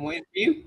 I'm waiting for you.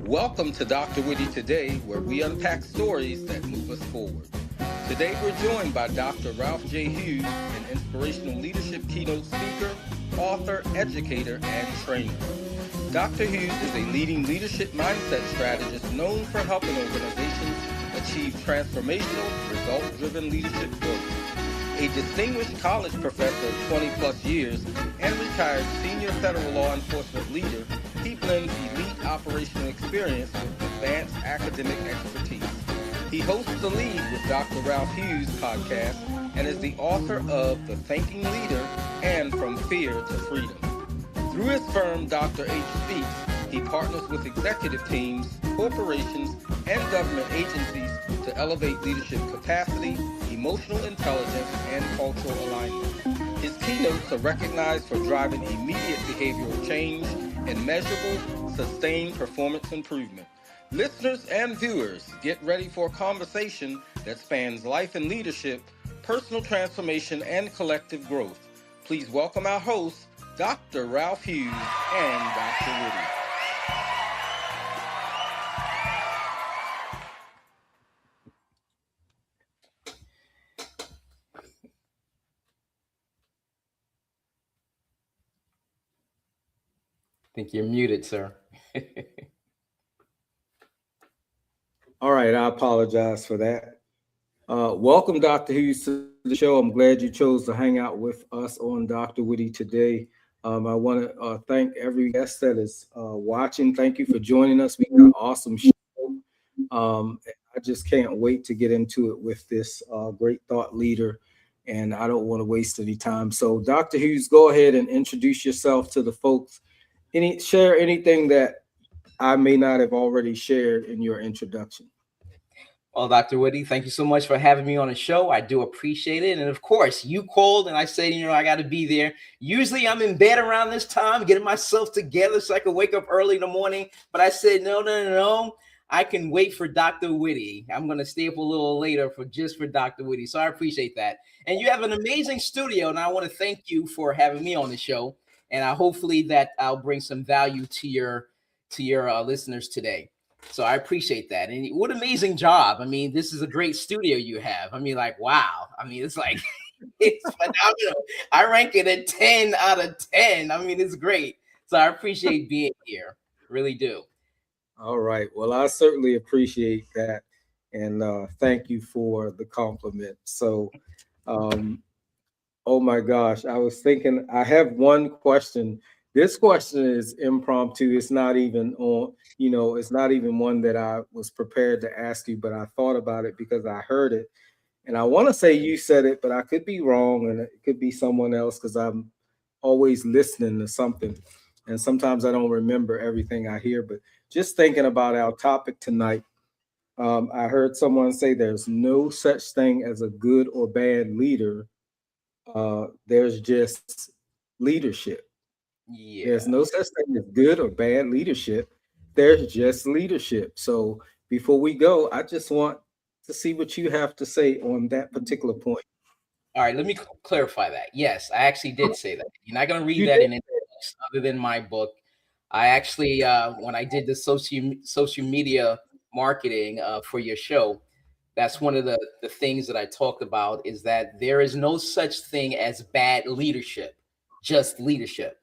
Welcome to DrWhitty Today, where we unpack stories that move us forward. Today we're joined by Dr. Ralph J. Hughes, an inspirational leadership keynote speaker, author, educator, and trainer. Dr. Hughes is a leading leadership mindset strategist known for helping organizations achieve transformational, result-driven leadership growth. A distinguished college professor of 20-plus years and retired senior federal law enforcement leader, he blends elite operational experience with advanced academic expertise. He hosts the Lead with Dr. Ralph Hughes podcast and is the author of The Thinking Leader and From Fear to Freedom. Through his firm, Dr. H Speaks, he partners with executive teams, corporations, and government agencies to elevate leadership capacity, emotional intelligence, and cultural alignment. His keynotes are recognized for driving immediate behavioral change and measurable, sustained performance improvement. Listeners and viewers, get ready for a conversation that spans life and leadership, personal transformation, and collective growth. Please welcome our hosts, Dr. Ralph Hughes and Dr. Whitty. I think you're muted, sir. All right, I apologize for that. Welcome, Dr. Hughes, to the show. I'm glad you chose to hang out with us on DrWhitty Today. I want to thank every guest that is watching. Thank you for joining us. We got an awesome show. I just can't wait to get into it with this great thought leader, and I don't want to waste any time. So, Dr. Hughes, go ahead and introduce yourself to the folks. Share anything that I may not have already shared in your introduction. Well, Dr. Whitty, thank you so much for having me on the show. I do appreciate it. And of course, you called and I said, I got to be there. Usually I'm in bed around this time, getting myself together so I can wake up early in the morning. But I said, no. I can wait for Dr. Whitty. I'm going to stay up a little later for Dr. Whitty. So I appreciate that. And you have an amazing studio. And I want to thank you for having me on the show. And hopefully that I'll bring some value to your listeners today. So I appreciate that. And what an amazing job. I mean, this is a great studio you have. I mean, like, wow. I mean, it's like, it's phenomenal. I rank it at 10 out of 10. I mean, it's great. So I appreciate being here. Really do. All right. Well, I certainly appreciate that. And thank you for the compliment. So, oh my gosh, I was thinking, I have one question This question is impromptu. It's not even on, it's not even one that I was prepared to ask you, but I thought about it because I heard it. And I want to say you said it, but I could be wrong and it could be someone else because I'm always listening to something. And sometimes I don't remember everything I hear. But just thinking about our topic tonight, I heard someone say there's no such thing as a good or bad leader. There's just leadership. Yeah. There's no such thing as good or bad leadership. There's just leadership. So before we go, I just want to see what you have to say on that particular point. All right, let me clarify that. Yes, I actually did say that. You're not going to read You that did. in any books other than my book. I actually, when I did the social media marketing for your show, that's one of the things that I talked about is that there is no such thing as bad leadership, just leadership.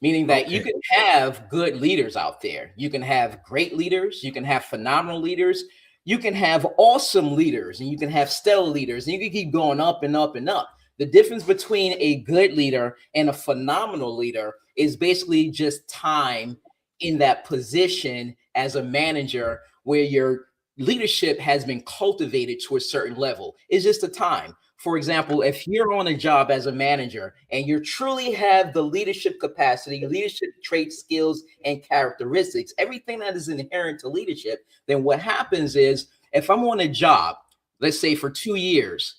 Meaning that you Okay. can have good leaders out there. You can have great leaders. You can have phenomenal leaders. You can have awesome leaders, and you can have stellar leaders, and you can keep going up and up and up. The difference between a good leader and a phenomenal leader is basically just time in that position as a manager where your leadership has been cultivated to a certain level. It's just a time. For example, if you're on a job as a manager and you truly have the leadership capacity, leadership traits, skills, and characteristics, everything that is inherent to leadership, then what happens is if I'm on a job, let's say for 2 years,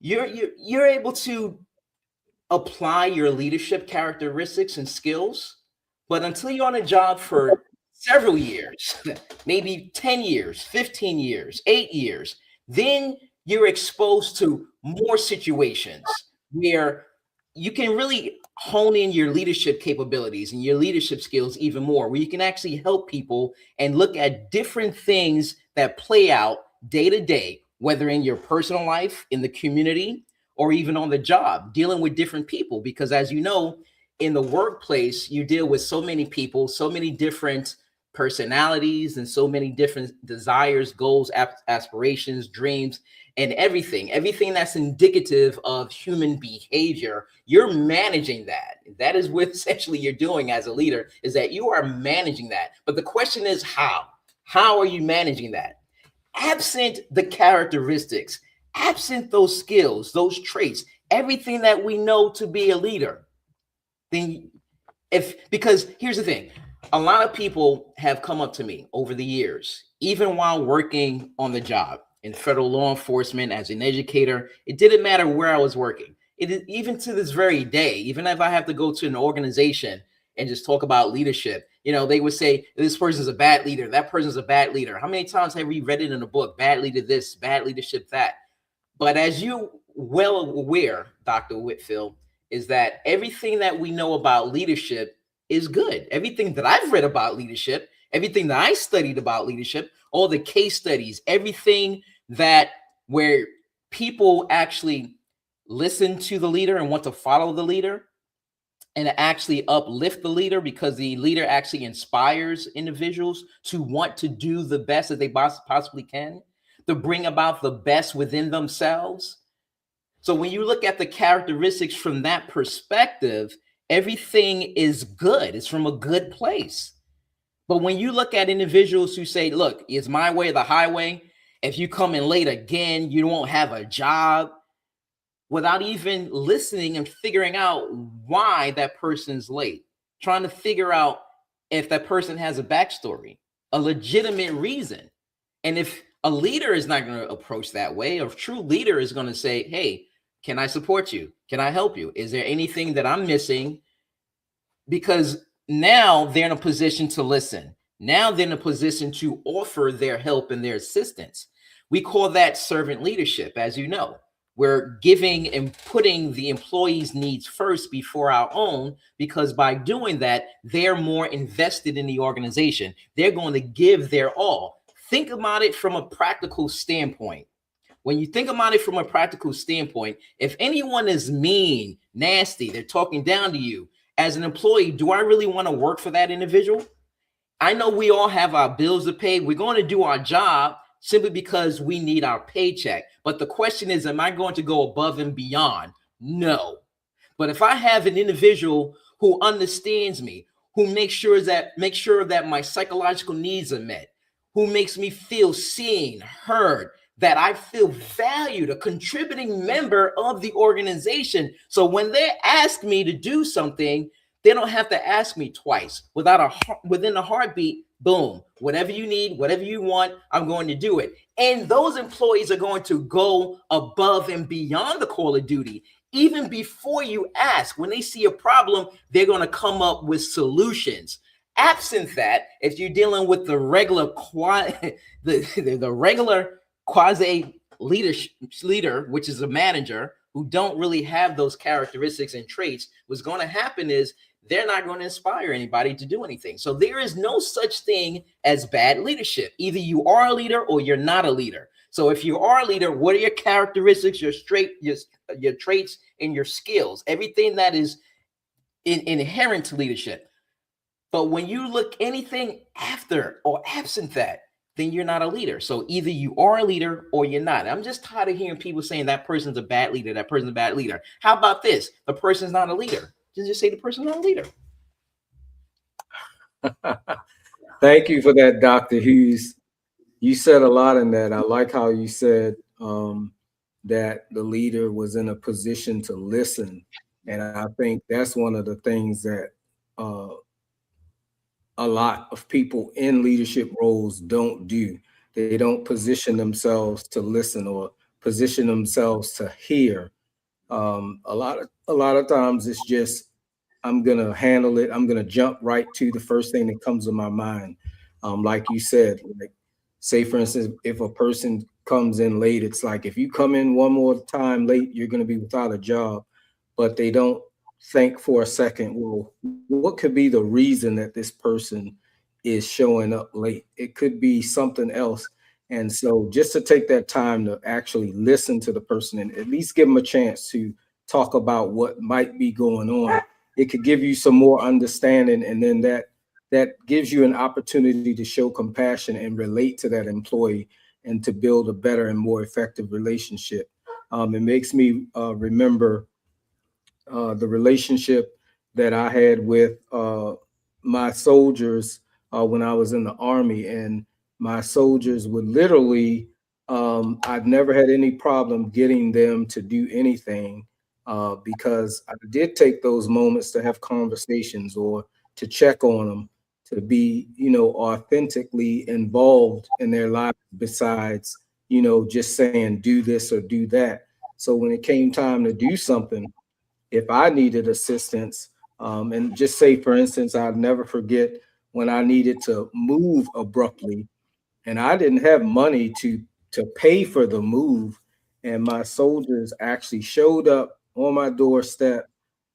you're able to apply your leadership characteristics and skills. But until you're on a job for several years, maybe 10 years, 15 years, 8 years, then you're exposed to more situations where you can really hone in your leadership capabilities and your leadership skills even more, where you can actually help people and look at different things that play out day to day, whether in your personal life, in the community, or even on the job, dealing with different people. Because as you know, in the workplace, you deal with so many people, so many different personalities, and so many different desires, goals, aspirations, dreams, and everything that's indicative of human behavior. You're managing that. That is what essentially you're doing as a leader, is that you are managing that. But the question is how are you managing that? Absent the characteristics, absent those skills, those traits, everything that we know to be a leader, then because here's the thing, a lot of people have come up to me over the years, even while working on the job in federal law enforcement as an educator. It didn't matter where I was working. It is even to this very day, even if I have to go to an organization and just talk about leadership, they would say this person's a bad leader, that person's a bad leader. How many times have we read it in a book? Bad leader this, bad leadership that. But as you well aware, Dr. Whitfield, is that everything that we know about leadership is good. Everything that I've read about leadership, everything that I studied about leadership, all the case studies, everything that where people actually listen to the leader and want to follow the leader and actually uplift the leader, because the leader actually inspires individuals to want to do the best that they possibly can, to bring about the best within themselves. So when you look at the characteristics from that perspective, everything is good. It's from a good place. But when you look at individuals who say, look, it's my way or the highway, if you come in late again, you won't have a job, without even listening and figuring out why that person's late, trying to figure out if that person has a backstory, a legitimate reason. And if a leader is not going to approach that way, a true leader is going to say, hey, can I support you? Can I help you? Is there anything that I'm missing? Because now they're in a position to listen. Now they're in a position to offer their help and their assistance. We call that servant leadership, as you know. We're giving and putting the employees' needs first before our own, because by doing that, they're more invested in the organization. They're going to give their all. Think about it from a practical standpoint. When you think about it from a practical standpoint, if anyone is mean, nasty, they're talking down to you, as an employee, do I really want to work for that individual? I know we all have our bills to pay. We're going to do our job simply because we need our paycheck. But the question is, am I going to go above and beyond? No. But if I have an individual who understands me, who makes sure that my psychological needs are met, who makes me feel seen, heard, that I feel valued, a contributing member of the organization. So when they ask me to do something, they don't have to ask me twice. Within a heartbeat, boom, whatever you need, whatever you want, I'm going to do it. And those employees are going to go above and beyond the call of duty. Even before you ask, when they see a problem, they're going to come up with solutions. Absent that, if you're dealing with the regular regular quasi leader, which is a manager, who don't really have those characteristics and traits, what's going to happen is they're not going to inspire anybody to do anything. So there is no such thing as bad leadership. Either you are a leader or you're not a leader. So if you are a leader, what are your characteristics, your traits, and your skills? Everything that is inherent to leadership. But when you look anything after or absent that, then you're not a leader. So either you are a leader or you're not. I'm just tired of hearing people saying that person's a bad leader, that person's a bad leader. How about this? The person's not a leader. Just say the person's not a leader. Thank you for that, Dr. Hughes. You said a lot in that. I like how you said that the leader was in a position to listen. And I think that's one of the things that a lot of people in leadership roles don't do. They don't position themselves to listen or position themselves to hear. A lot of times it's just, I'm gonna handle it. I'm gonna jump right to the first thing that comes to my mind. Like you said, like, say for instance, if a person comes in late, it's like, if you come in one more time late, you're gonna be without a job. But they don't think for a second, well, what could be the reason that this person is showing up late? It could be something else. And so just to take that time to actually listen to the person and at least give them a chance to talk about what might be going on, it could give you some more understanding. And then that gives you an opportunity to show compassion and relate to that employee and to build a better and more effective relationship. It makes me remember the relationship that I had with my soldiers when I was in the Army. And my soldiers would literally, I've never had any problem getting them to do anything because I did take those moments to have conversations or to check on them, to be, authentically involved in their lives besides, just saying do this or do that. So when it came time to do something, if I needed assistance, and just say, for instance, I'll never forget when I needed to move abruptly and I didn't have money to pay for the move. And my soldiers actually showed up on my doorstep,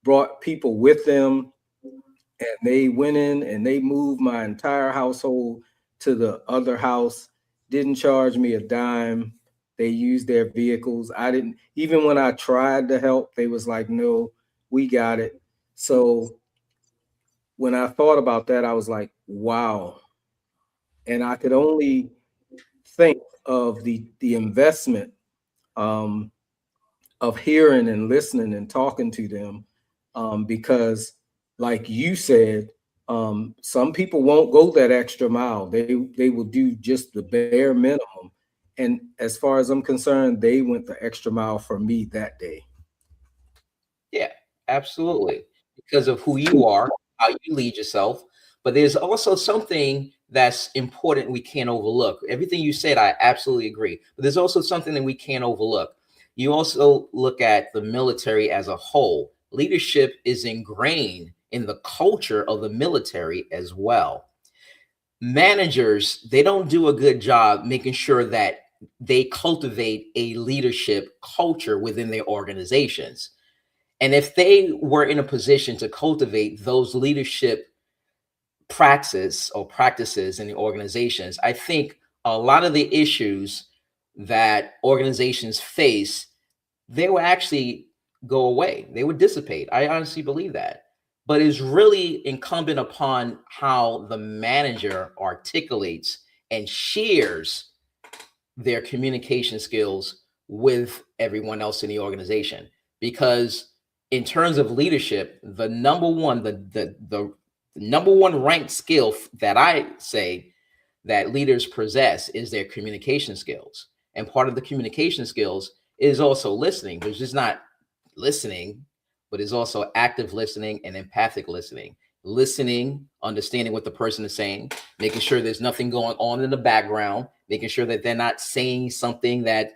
brought people with them, and they went in and they moved my entire household to the other house, didn't charge me a dime. They used their vehicles. I didn't, even when I tried to help, they was like, no, we got it. So when I thought about that, I was like, wow. And I could only think of the investment of hearing and listening and talking to them, because like you said, some people won't go that extra mile. They will do just the bare minimum. And as far as I'm concerned, they went the extra mile for me that day. Yeah, absolutely. Because of who you are, how you lead yourself. But there's also something that's important we can't overlook. Everything you said, I absolutely agree. But there's also something that we can't overlook. You also look at the military as a whole. Leadership is ingrained in the culture of the military as well. Managers, they don't do a good job making sure that they cultivate a leadership culture within their organizations. And if they were in a position to cultivate those leadership practices in the organizations, I think a lot of the issues that organizations face, they will actually go away. They would dissipate. I honestly believe that. But it's really incumbent upon how the manager articulates and shares their communication skills with everyone else in the organization. Because in terms of leadership, the number one, the number one ranked skill that I say that leaders possess is their communication skills. And part of the communication skills is also listening, but it's just not listening, but it's also active listening and empathic listening. Listening, understanding what the person is saying, making sure there's nothing going on in the background, making sure that they're not saying something that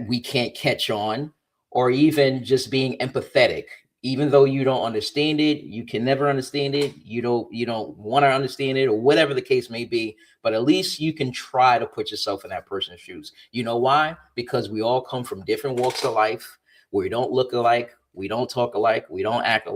we can't catch on, or even just being empathetic. Even though you don't understand it, you can never understand it, you don't want to understand it, or whatever the case may be, but at least you can try to put yourself in that person's shoes. You know why? Because we all come from different walks of life. We don't look alike, we don't talk alike, we don't act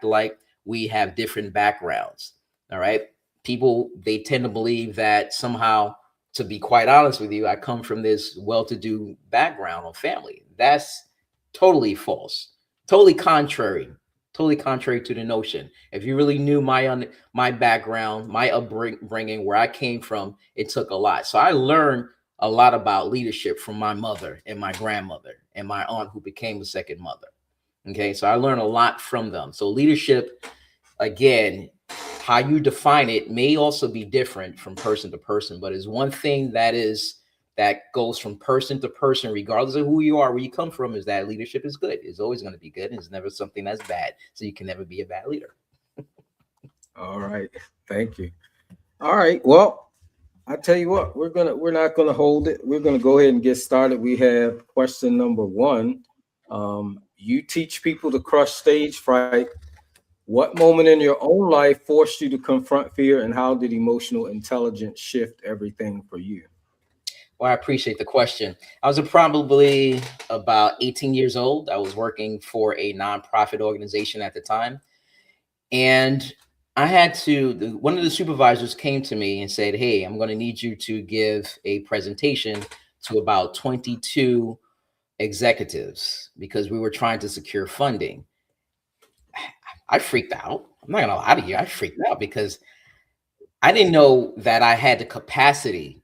alike, we have different backgrounds. All right. People, they tend to believe that somehow, to be quite honest with you, I come from this well-to-do background or family. That's totally false, totally contrary to the notion. If you really knew my background, my upbringing, where I came from, it took a lot. So I learned a lot about leadership from my mother and my grandmother and my aunt, who became a second mother. Okay, so I learned a lot from them. So leadership, again, how you define it may also be different from person to person, but is one thing that goes from person to person, regardless of who you are, where you come from, is that leadership is good. It's always going to be good. And it's never something that's bad. So you can never be a bad leader. All right. Thank you. All right. Well, I tell you what, we're not gonna hold it. We're gonna go ahead and get started. We have question number one. You teach people to crush stage fright. What moment in your own life forced you to confront fear, and how did emotional intelligence shift everything for you? Well, I appreciate the question. I was probably about 18 years old. I was working for a nonprofit organization at the time. And I had to, one of the supervisors came to me and said, "Hey, I'm going to need you to give a presentation to about 22 executives because we were trying to secure funding." I freaked out. I'm not going to lie to you. I freaked out because I didn't know that I had the capacity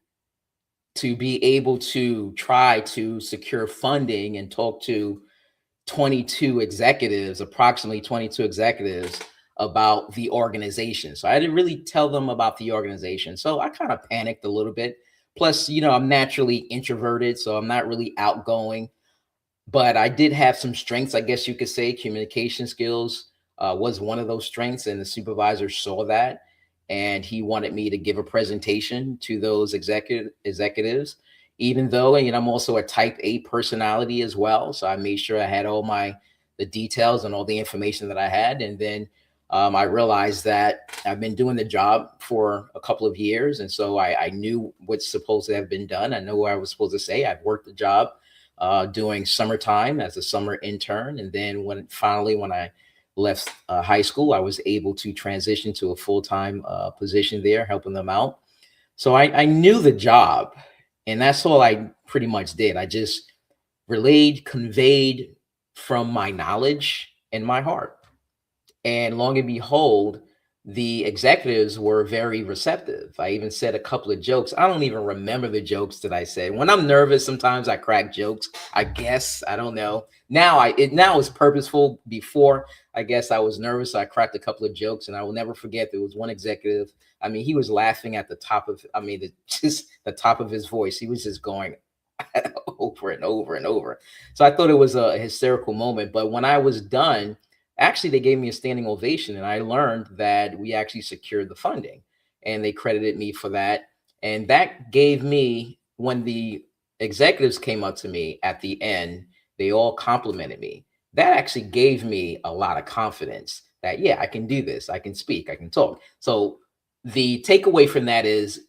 to be able to try to secure funding and talk to 22 executives, approximately 22 executives, about the organization. So I didn't really tell them about the organization. So I kind of panicked a little bit. Plus, I'm naturally introverted, so I'm not really outgoing, but I did have some strengths, I guess you could say. Communication skills was one of those strengths, and the supervisor saw that, and he wanted me to give a presentation to those executives. Even though, and I'm also a Type A personality as well, so I made sure I had all the details and all the information that I had, and then I realized that I've been doing the job for a couple of years, and so I knew what's supposed to have been done. I know what I was supposed to say. I've worked the job during summertime as a summer intern. And then when I left high school, I was able to transition to a full-time position there, helping them out. So I knew the job, and that's all I pretty much did. I just conveyed from my knowledge and my heart. And long and behold, the executives were very receptive. I even said a couple of jokes. I don't even remember the jokes that I said. When I'm nervous, sometimes I crack jokes. I guess, I don't know. Now it's purposeful. Before, I guess I was nervous, so I cracked a couple of jokes, and I will never forget there was one executive. I mean, he was laughing at the top of, just the top of his voice. He was just going over and over and over. So I thought it was a hysterical moment. But when I was done, actually, they gave me a standing ovation, and I learned that we actually secured the funding, and they credited me for that. And that gave me, when the executives came up to me at the end, they all complimented me. That actually gave me a lot of confidence that, yeah, I can do this. I can speak, I can talk. So the takeaway from that is,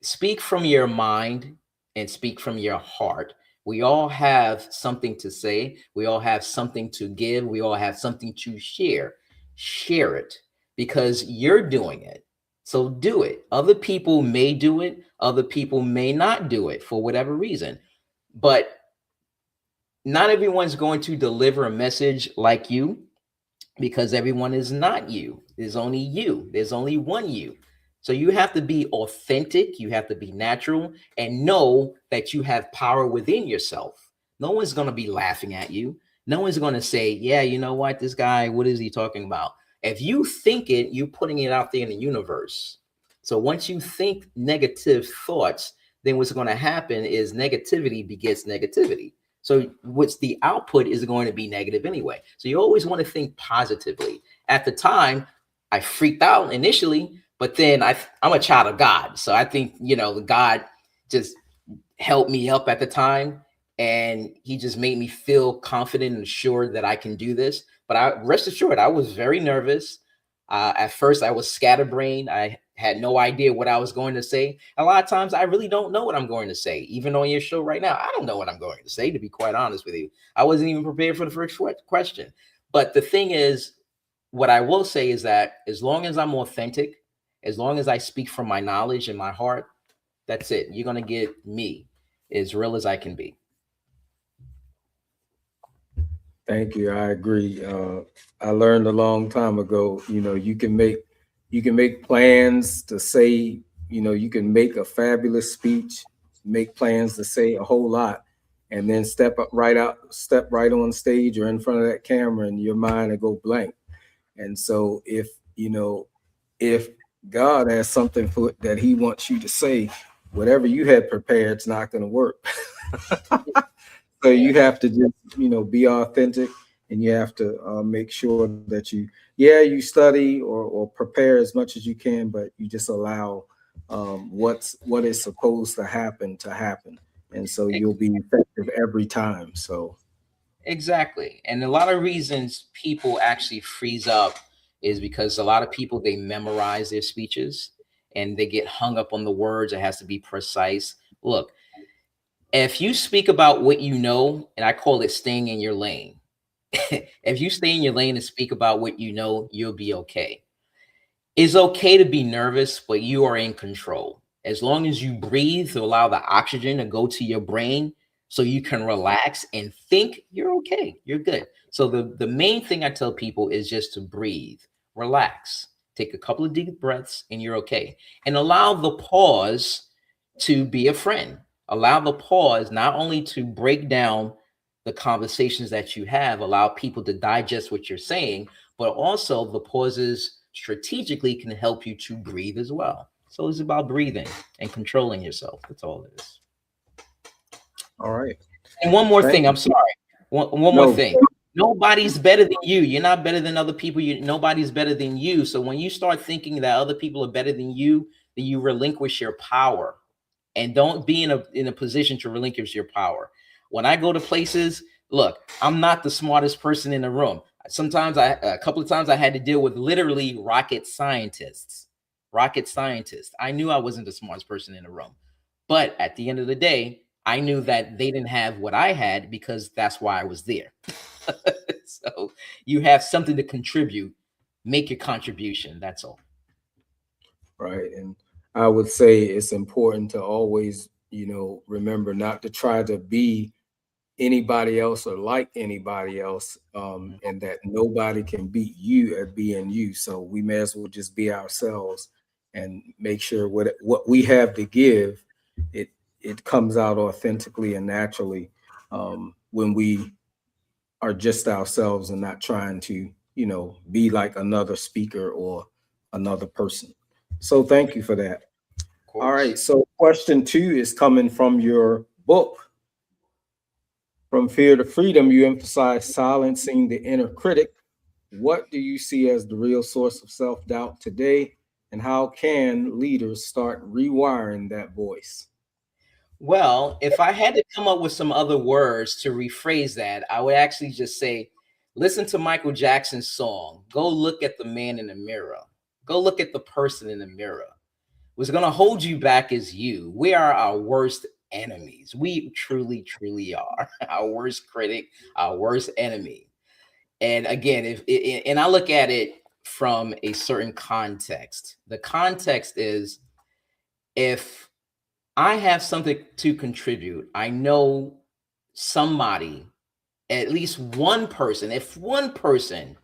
speak from your mind and speak from your heart. We all have something to say. We all have something to give. We all have something to share. Share it because you're doing it. So do it. Other people may do it. Other people may not do it for whatever reason. But not everyone's going to deliver a message like you, because everyone is not you. There's only you. There's only one you. So you have to be authentic. You have to be natural and know that you have power within yourself. No one's going to be laughing at you. No one's going to say, yeah, you know what, this guy, what is he talking about? If you think it, you're putting it out there in the universe. So once you think negative thoughts, then what's going to happen is negativity begets negativity. So what's the output is going to be negative anyway. So you always want to think positively. At the time, I freaked out initially, but then I'm a child of God. So I think, God just helped me up at the time, and he just made me feel confident and assured that I can do this. But rest assured, I was very nervous. At first, I was scatterbrained. I had no idea what I was going to say. A lot of times, I really don't know what I'm going to say. Even on your show right now, I don't know what I'm going to say, to be quite honest with you. I wasn't even prepared for the first question. But the thing is, what I will say is that as long as I'm authentic, as long as I speak from my knowledge and my heart, that's it. You're going to get me as real as I can be. Thank you. I agree. I learned a long time ago, you can make plans to say, you can make a fabulous speech, make plans to say a whole lot, and then step right on stage or in front of that camera, and your mind will go blank. And so if God has something that he wants you to say, whatever you had prepared, it's not going to work. So you have to just, be authentic, and you have to make sure that you study or prepare as much as you can, but you just allow what is supposed to happen. And so you'll be effective every time. So. Exactly. And a lot of reasons people actually freeze up is because a lot of people, they memorize their speeches and they get hung up on the words. It has to be precise. Look, if you speak about what you know, and I call it staying in your lane, if you stay in your lane and speak about what you know, you'll be okay. It's okay to be nervous, but you are in control. As long as you breathe to allow the oxygen to go to your brain so you can relax and think, you're okay. You're good. So the main thing I tell people is just to breathe, relax, take a couple of deep breaths, and you're okay. And allow the pause to be a friend. Allow the pause not only to break down the conversations that you have, allow people to digest what you're saying, but also the pauses strategically can help you to breathe as well. So it's about breathing and controlling yourself. That's all it is. All right. And one more Thank thing, you. I'm sorry. One more thing. Nobody's better than you. You're not better than other people. Nobody's better than you. So when you start thinking that other people are better than you, then you relinquish your power. And don't be in a position to relinquish your power. When I go to places, look, I'm not the smartest person in the room. Sometimes a couple of times I had to deal with literally rocket scientists. I knew I wasn't the smartest person in the room. But at the end of the day, I knew that they didn't have what I had because that's why I was there. So you have something to contribute. Make your contribution. That's all. Right. And I would say it's important to always, remember not to try to be anybody else or like anybody else, and that nobody can beat you at being you. So we may as well just be ourselves and make sure what we have to give, it comes out authentically and naturally, when we are just ourselves and not trying to, be like another speaker or another person. So thank you for that. All right. So question 2 is coming from your book. From Fear to Freedom, you emphasize silencing the inner critic. What do you see as the real source of self-doubt today? And how can leaders start rewiring that voice? Well, if I had to come up with some other words to rephrase that, I would actually just say, listen to Michael Jackson's song. Go look at the man in the mirror. Go look at the person in the mirror. What's going to hold you back is you. We are our worst enemies. We truly, truly are our worst critic, our worst enemy. And again, and I look at it from a certain context. The context is, if I have something to contribute, I know somebody, at least one person, if one person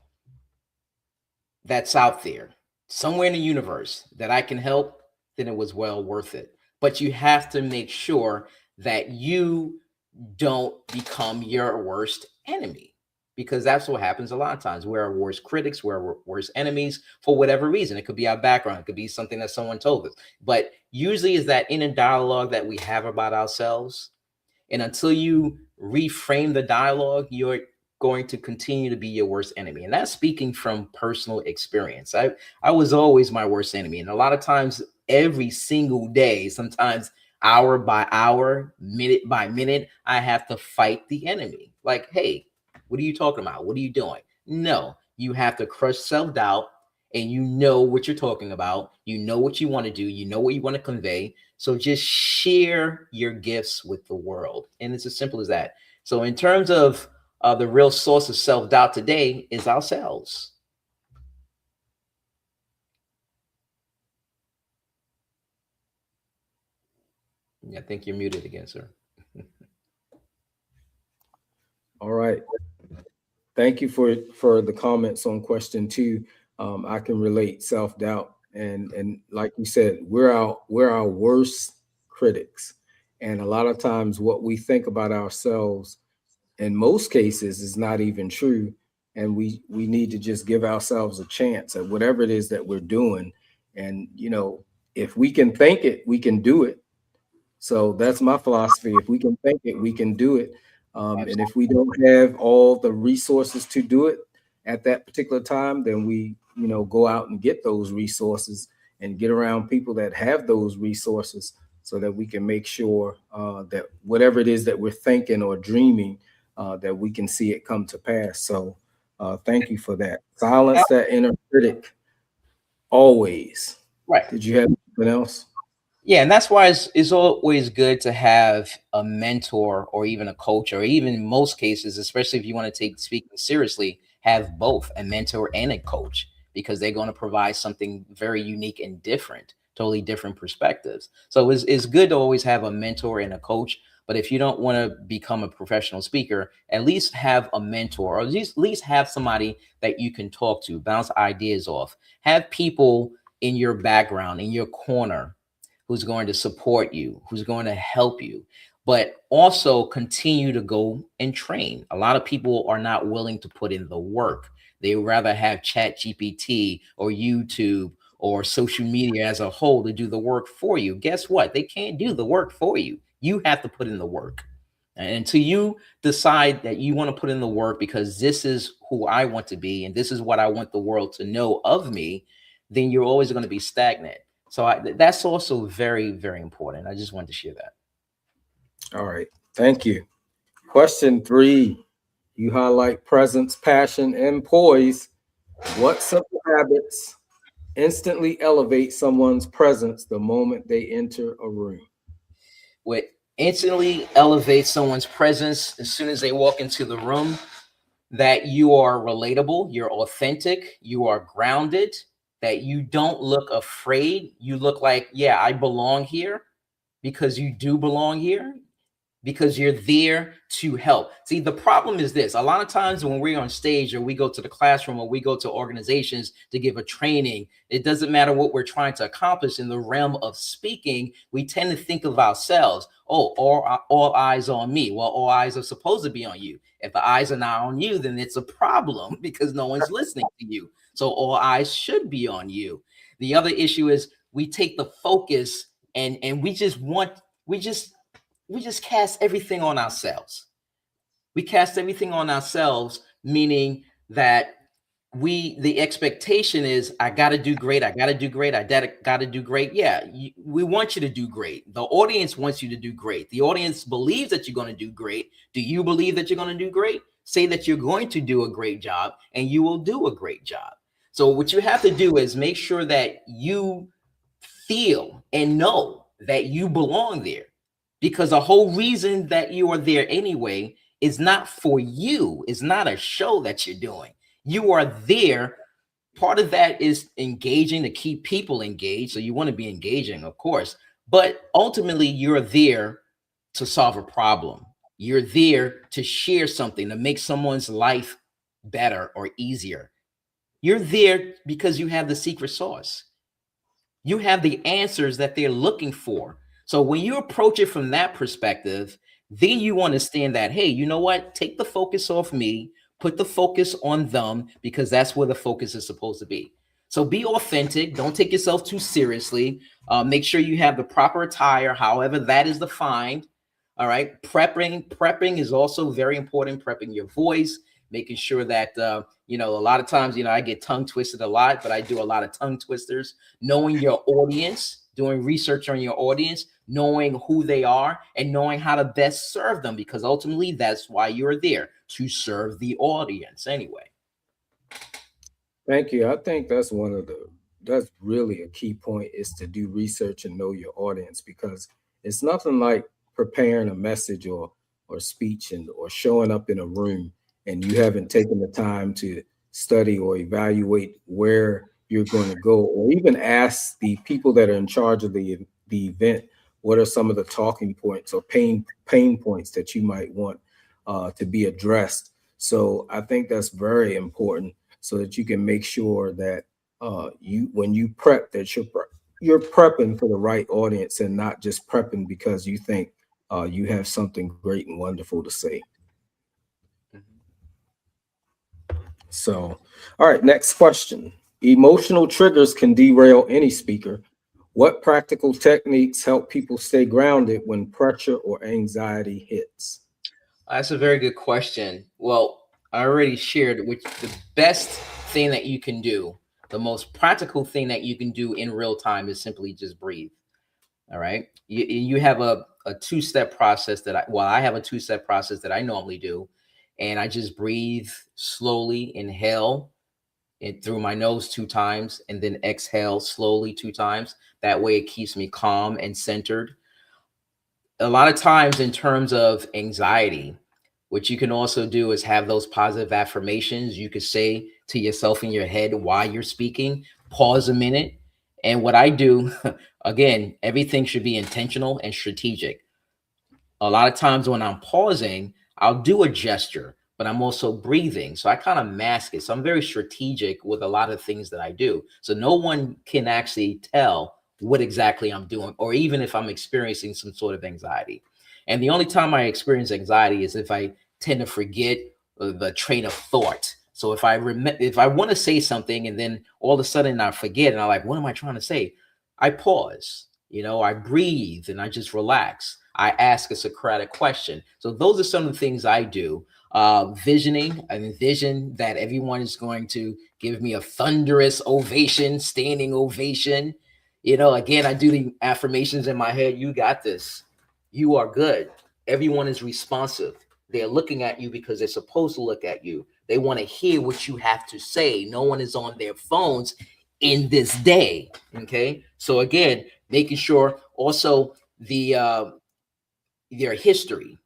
that's out there somewhere in the universe that I can help, then it was well worth it. But you have to make sure that you don't become your worst enemy. because that's what happens a lot of times. We're our worst critics, we're our worst enemies for whatever reason. It could be our background, it could be something that someone told us. But usually is that inner dialogue that we have about ourselves. And until you reframe the dialogue, you're going to continue to be your worst enemy. And that's speaking from personal experience. I was always my worst enemy. And a lot of times, every single day, sometimes hour by hour, minute by minute, I have to fight the enemy. Like, hey, what are you talking about? What are you doing? No, you have to crush self-doubt, and you know what you're talking about. You know what you want to do. You know what you want to convey. So just share your gifts with the world. And it's as simple as that. So in terms of the real source of self-doubt today is ourselves. I think you're muted again, sir. All right. Thank you for the comments on question 2. I can relate self-doubt, and like you said, we're our worst critics. And a lot of times what we think about ourselves in most cases is not even true. And we need to just give ourselves a chance at whatever it is that we're doing. And if we can think it, we can do it. So that's my philosophy. If we can think it, we can do it. And if we don't have all the resources to do it at that particular time, then we, go out and get those resources and get around people that have those resources so that we can make sure that whatever it is that we're thinking or dreaming, that we can see it come to pass. So thank you for that. Silence that inner critic always. Right. Did you have anything else? Yeah, and that's why it's always good to have a mentor or even a coach, or even in most cases, especially if you want to take speaking seriously, have both a mentor and a coach, because they're going to provide something very unique and different, totally different perspectives. So it's good to always have a mentor and a coach. But if you don't want to become a professional speaker, at least have a mentor, or at least have somebody that you can talk to, bounce ideas off. Have people in your background, in your corner, who's going to support you, who's going to help you, but also continue to go and train. A lot of people are not willing to put in the work. They rather have Chat GPT or YouTube or social media as a whole to do the work for you. Guess what? They can't do the work for you. You have to put in the work. And until you decide that you want to put in the work because this is who I want to be and this is what I want the world to know of me, then you're always going to be stagnant. So that's also very, very important. I just wanted to share that. All right. Thank you. Question 3, you highlight presence, passion, and poise. What simple habits instantly elevate someone's presence the moment they enter a room? What instantly elevates someone's presence as soon as they walk into the room, that you are relatable, you're authentic, you are grounded, that you don't look afraid. You look like, yeah, I belong here, because you do belong here, because you're there to help. See, the problem is this: a lot of times when we're on stage or we go to the classroom or we go to organizations to give a training, it doesn't matter what we're trying to accomplish in the realm of speaking. We tend to think of ourselves, oh, all eyes on me. Well, all eyes are supposed to be on you. If the eyes are not on you, then it's a problem because no one's listening to you. So all eyes should be on you. The other issue is we take the focus and we just cast everything on ourselves. We cast everything on ourselves, meaning that the expectation is, I got to do great. I got to do great. I got to do great. Yeah, we want you to do great. The audience wants you to do great. The audience believes that you're going to do great. Do you believe that you're going to do great? Say that you're going to do a great job and you will do a great job. So what you have to do is make sure that you feel and know that you belong there, because the whole reason that you are there anyway is not for you. It's not a show that you're doing. You are there. Part of that is engaging to keep people engaged. So you want to be engaging, of course, but ultimately you're there to solve a problem. You're there to share something, to make someone's life better or easier. You're there because you have the secret sauce. You have the answers that they're looking for. So when you approach it from that perspective, then you understand that, hey, you know what? Take the focus off me, Put the focus on them because that's where the focus is supposed to be. So be authentic. Don't take yourself too seriously. Make sure you have the proper attire, however that is defined. All right. Prepping is also very important. Prepping your voice, making sure that a lot of times, I get tongue twisted a lot, but I do a lot of tongue twisters. Knowing your audience, doing research on your audience, knowing who they are, and knowing how to best serve them, because ultimately that's why you're there, to serve the audience anyway. Thank you. I think that's really a key point, is to do research and know your audience, because it's nothing like preparing a message or speech or showing up in a room and you haven't taken the time to study or evaluate where you're going to go, or even ask the people that are in charge of the event, what are some of the talking points or pain points that you might want to be addressed. So I think that's very important, so that you can make sure that when you prep, that you're prepping for the right audience, and not just prepping because you think you have something great and wonderful to say. So, all right, next question. Emotional triggers can derail any speaker. What practical techniques help people stay grounded when pressure or anxiety hits? That's a very good question. Well, I already shared which the best thing that you can do, the most practical thing that you can do in real time is simply just breathe. All right. You have a two-step process I have a two-step process that I normally do. And I just breathe slowly, inhale it through my nose 2 times, and then exhale slowly 2 times. That way it keeps me calm and centered. A lot of times in terms of anxiety, what you can also do is have those positive affirmations you could say to yourself in your head while you're speaking. Pause a minute. And what I do, again, everything should be intentional and strategic. A lot of times when I'm pausing, I'll do a gesture, but I'm also breathing. So I kind of mask it. So I'm very strategic with a lot of things that I do. So no one can actually tell what exactly I'm doing, or even if I'm experiencing some sort of anxiety. And the only time I experience anxiety is if I tend to forget the train of thought. So if I want to say something and then all of a sudden I forget and I'm like, what am I trying to say? I pause, I breathe and I just relax. I ask a Socratic question. So those are some of the things I do. Visioning, I envision that everyone is going to give me a thunderous ovation, standing ovation. Again, I do the affirmations in my head. You got this. You are good. Everyone is responsive. They're looking at you because they're supposed to look at you. They want to hear what you have to say. No one is on their phones in this day. Okay. So again, making sure also your history,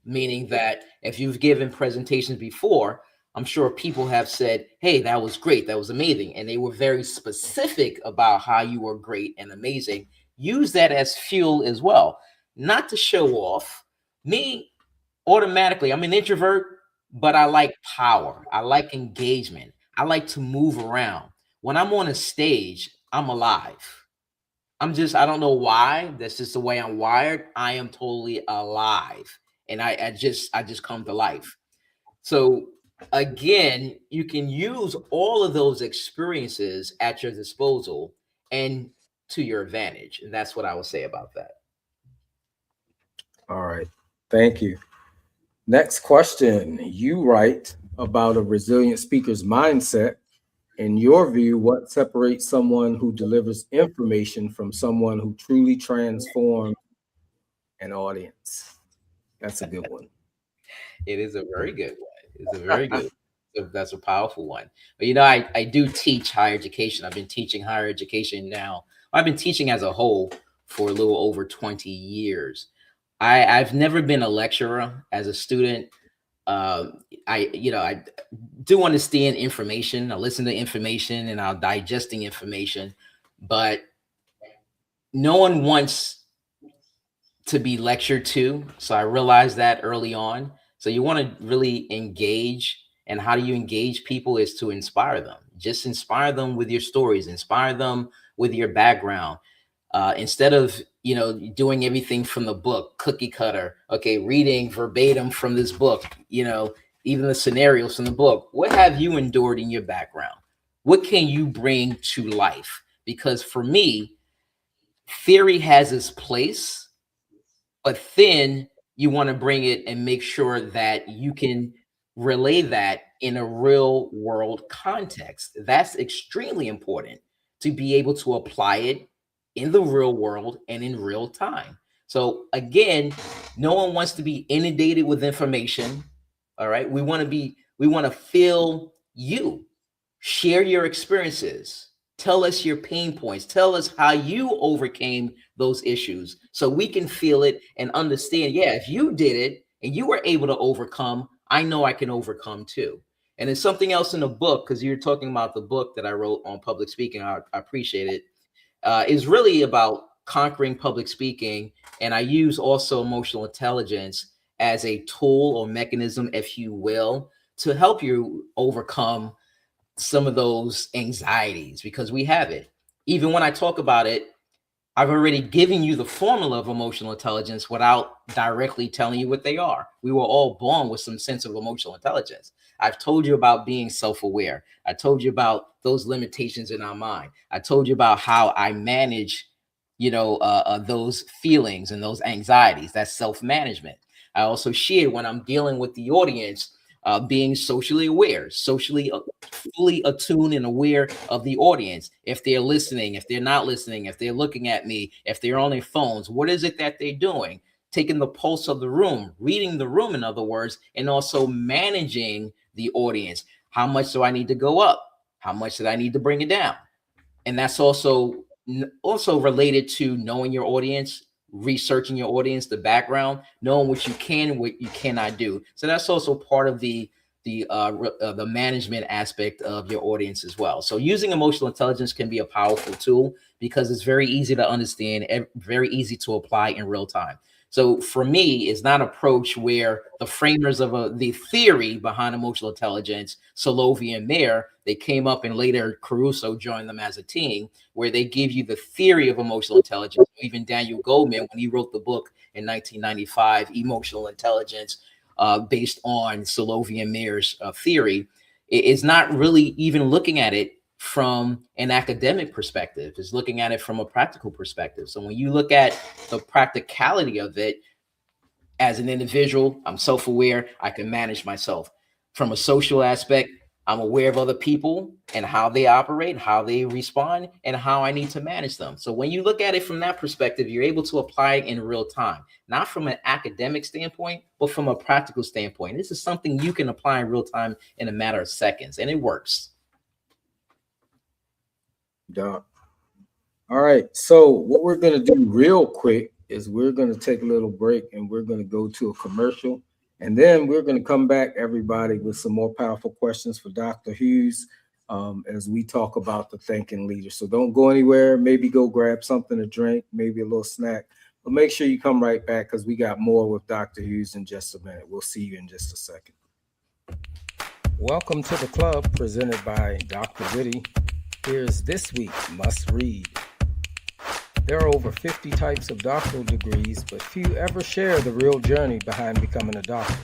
meaning that if you've given presentations before, I'm sure people have said, hey, that was great, that was amazing, and they were very specific about how you were great and amazing. Use that as fuel as well, not to show off. Me, automatically, I'm an introvert, but I like power, I like engagement, I like to move around. When I'm on a stage, I'm alive. I don't know why. That's just the way I'm wired. I am totally alive. And I just come to life. So again, you can use all of those experiences at your disposal and to your advantage. And that's what I would say about that. All right. Thank you. Next question. You write about a resilient speaker's mindset. In your view, what separates someone who delivers information from someone who truly transforms an audience? That's a good one. It is a very good one. It's a very good That's a powerful one. But I do teach higher education. I've been teaching higher education now. I've been teaching as a whole for a little over 20 years. I've never been a lecturer as a student. I do understand information. I listen to information and I'll digesting information, but no one wants to be lectured to. So I realized that early on. So you want to really engage. And how do you engage people is to inspire them. Just inspire them with your stories, inspire them with your background. Instead of, doing everything from the book, cookie cutter, okay, reading verbatim from this book, even the scenarios from the book. What have you endured in your background? What can you bring to life? Because for me, theory has its place, but then you want to bring it and make sure that you can relay that in a real world context. That's extremely important to be able to apply it in the real world and in real time. So again, no one wants to be inundated with information. All right. We want to feel you. Share your experiences. Tell us your pain points. Tell us how you overcame those issues so we can feel it and understand. Yeah, if you did it and you were able to overcome, I know I can overcome too. And there's something else in the book, because you're talking about the book that I wrote on public speaking. I appreciate it. Is really about conquering public speaking. And I use also emotional intelligence as a tool or mechanism, if you will, to help you overcome some of those anxieties, because we have it. Even when I talk about it, I've already given you the formula of emotional intelligence without directly telling you what they are. We were all born with some sense of emotional intelligence. I've told you about being self-aware. I told you about those limitations in our mind. I told you about how I manage, those feelings and those anxieties. That's self-management. I also shared when I'm dealing with the audience, being socially aware, socially fully attuned and aware of the audience. If they're listening, if they're not listening, if they're looking at me, if they're on their phones, what is it that they're doing? Taking the pulse of the room, reading the room, in other words, and also managing the audience. How much do I need to go up? How much did I need to bring it down? And that's also related to knowing your audience, researching your audience, the background, knowing what you can and what you cannot do. So that's also part of the management aspect of your audience as well. So using emotional intelligence can be a powerful tool because it's very easy to understand and very easy to apply in real time. So for me, it's not an approach where the framers of the theory behind emotional intelligence, Solovey and Mayer, they came up and later Caruso joined them as a team, where they give you the theory of emotional intelligence. Even Daniel Goleman, when he wrote the book in 1995, Emotional Intelligence, based on Solovey and Mayer's theory, is not really even looking at it from an academic perspective. It's looking at it from a practical perspective. So when you look at the practicality of it, as an individual, I'm self-aware, I can manage myself. From a social aspect, I'm aware of other people and how they operate, how they respond, and how I need to manage them. So when you look at it from that perspective, you're able to apply it in real time, not from an academic standpoint, but from a practical standpoint. This is something you can apply in real time in a matter of seconds, and it works. Doc. All right. So what we're going to do real quick is we're going to take a little break and we're going to go to a commercial. And then we're going to come back, everybody, with some more powerful questions for Dr. Hughes as we talk about the thinking leader. So don't go anywhere. Maybe go grab something to drink, maybe a little snack. But make sure you come right back because we got more with Dr. Hughes in just a minute. We'll see you in just a second. Welcome to the club presented by DrWhitty. Here's this week's must read. There are over 50 types of doctoral degrees, but few ever share the real journey behind becoming a doctor.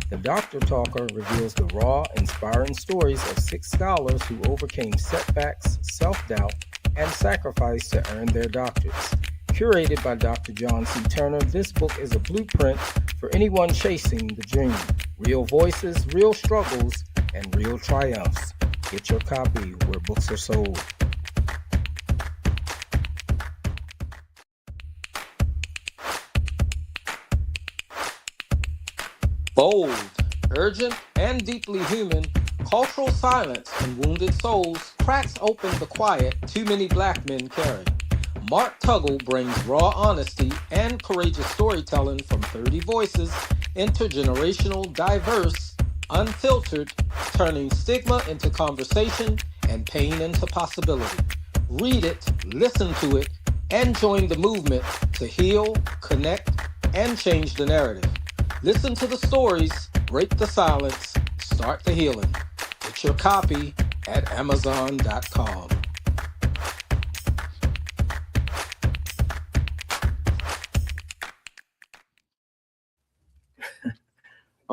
The Doctor Talker reveals the raw, inspiring stories of 6 scholars who overcame setbacks, self-doubt, and sacrifice to earn their doctorates. Curated by Dr. John C. Turner, this book is a blueprint for anyone chasing the dream. Real voices, real struggles, and real triumphs. Get your copy where books are sold. Bold, urgent, and deeply human, cultural silence and wounded souls cracks open the quiet too many black men carry. Mark Tuggle brings raw honesty and courageous storytelling from 30 voices, intergenerational, diverse, unfiltered, turning stigma into conversation and pain into possibility. Read it, listen to it, and join the movement to heal, connect, and change the narrative. Listen to the stories, break the silence, start the healing. Get your copy at Amazon.com.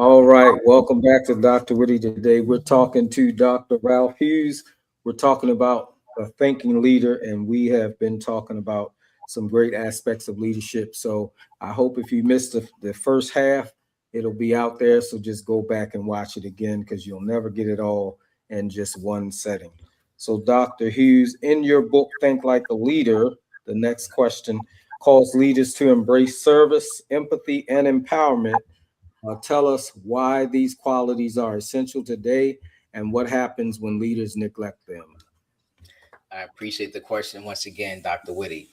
All right, welcome back to Dr. Whitty Today. We're talking to Dr. Ralph Hughes. We're talking about a thinking leader, and we have been talking about some great aspects of leadership. So I hope if you missed the first half, it'll be out there. So just go back and watch it again because you'll never get it all in just one setting. So, Dr. Hughes, in your book, Think Like a Leader, the next question calls leaders to embrace service, empathy, and empowerment. Tell us why these qualities are essential today and what happens when leaders neglect them. I appreciate the question once again, Dr. Whitty.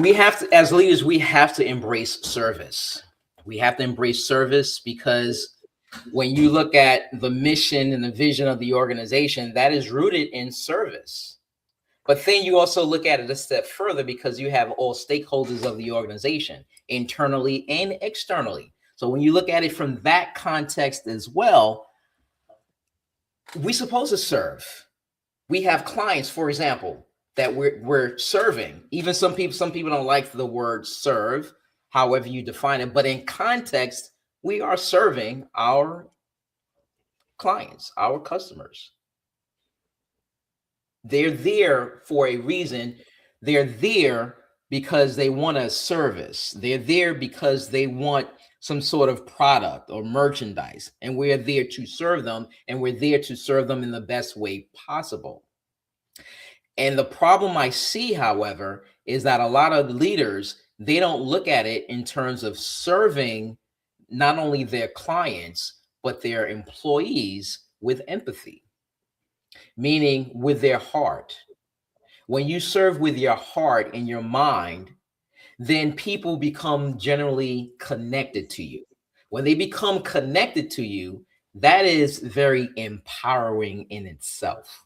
We have to, as leaders, we have to embrace service. We have to embrace service because when you look at the mission and the vision of the organization, that is rooted in service. But then you also look at it a step further because you have all stakeholders of the organization, internally and externally. So when you look at it from that context as well, we're supposed to serve. We have clients, for example, that we're serving. Even some people don't like the word serve, however you define it, but in context, we are serving our clients, our customers. They're there for a reason. They're there because they want a service. They're there because they want some sort of product or merchandise, and we're there to serve them, and we're there to serve them in the best way possible. And the problem I see, however, is that a lot of leaders, they don't look at it in terms of serving not only their clients, but their employees with empathy, meaning with their heart. When you serve with your heart and your mind, then people become generally connected to you. When they become connected to you, that is very empowering in itself.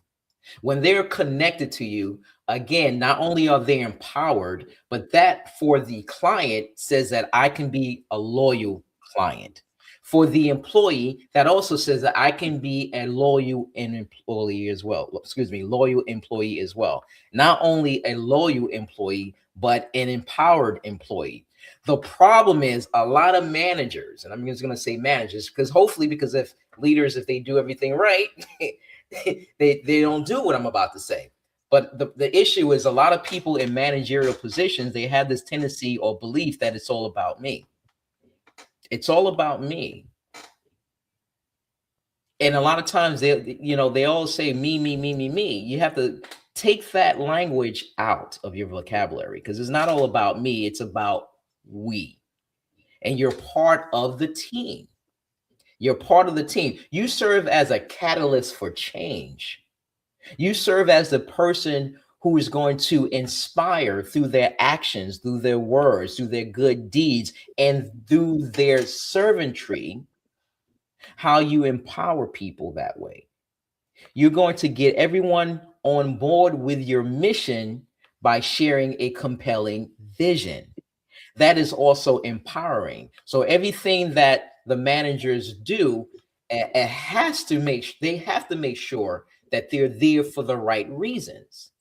When they're connected to you, again, not only are they empowered, but that for the client says that I can be a loyal client. For the employee, that also says that I can be a loyal employee as well. Excuse me, loyal employee as well. Not only a loyal employee, but an empowered employee. The problem is a lot of managers, and I'm just going to say managers, because hopefully, because if leaders, if they do everything right, they don't do what I'm about to say. But the issue is a lot of people in managerial positions, they have this tendency or belief that it's all about me. It's all about me. And a lot of times they all say me, me, me, me, me. You have to take that language out of your vocabulary because it's not all about me, it's about we. And you're part of the team. You're part of the team. You serve as a catalyst for change. You serve as the person who is going to inspire through their actions, through their words, through their good deeds, and through their servantry, how you empower people that way. You're going to get everyone on board with your mission by sharing a compelling vision. That is also empowering. So everything that the managers do, it has to they have to make sure that they're there for the right reasons.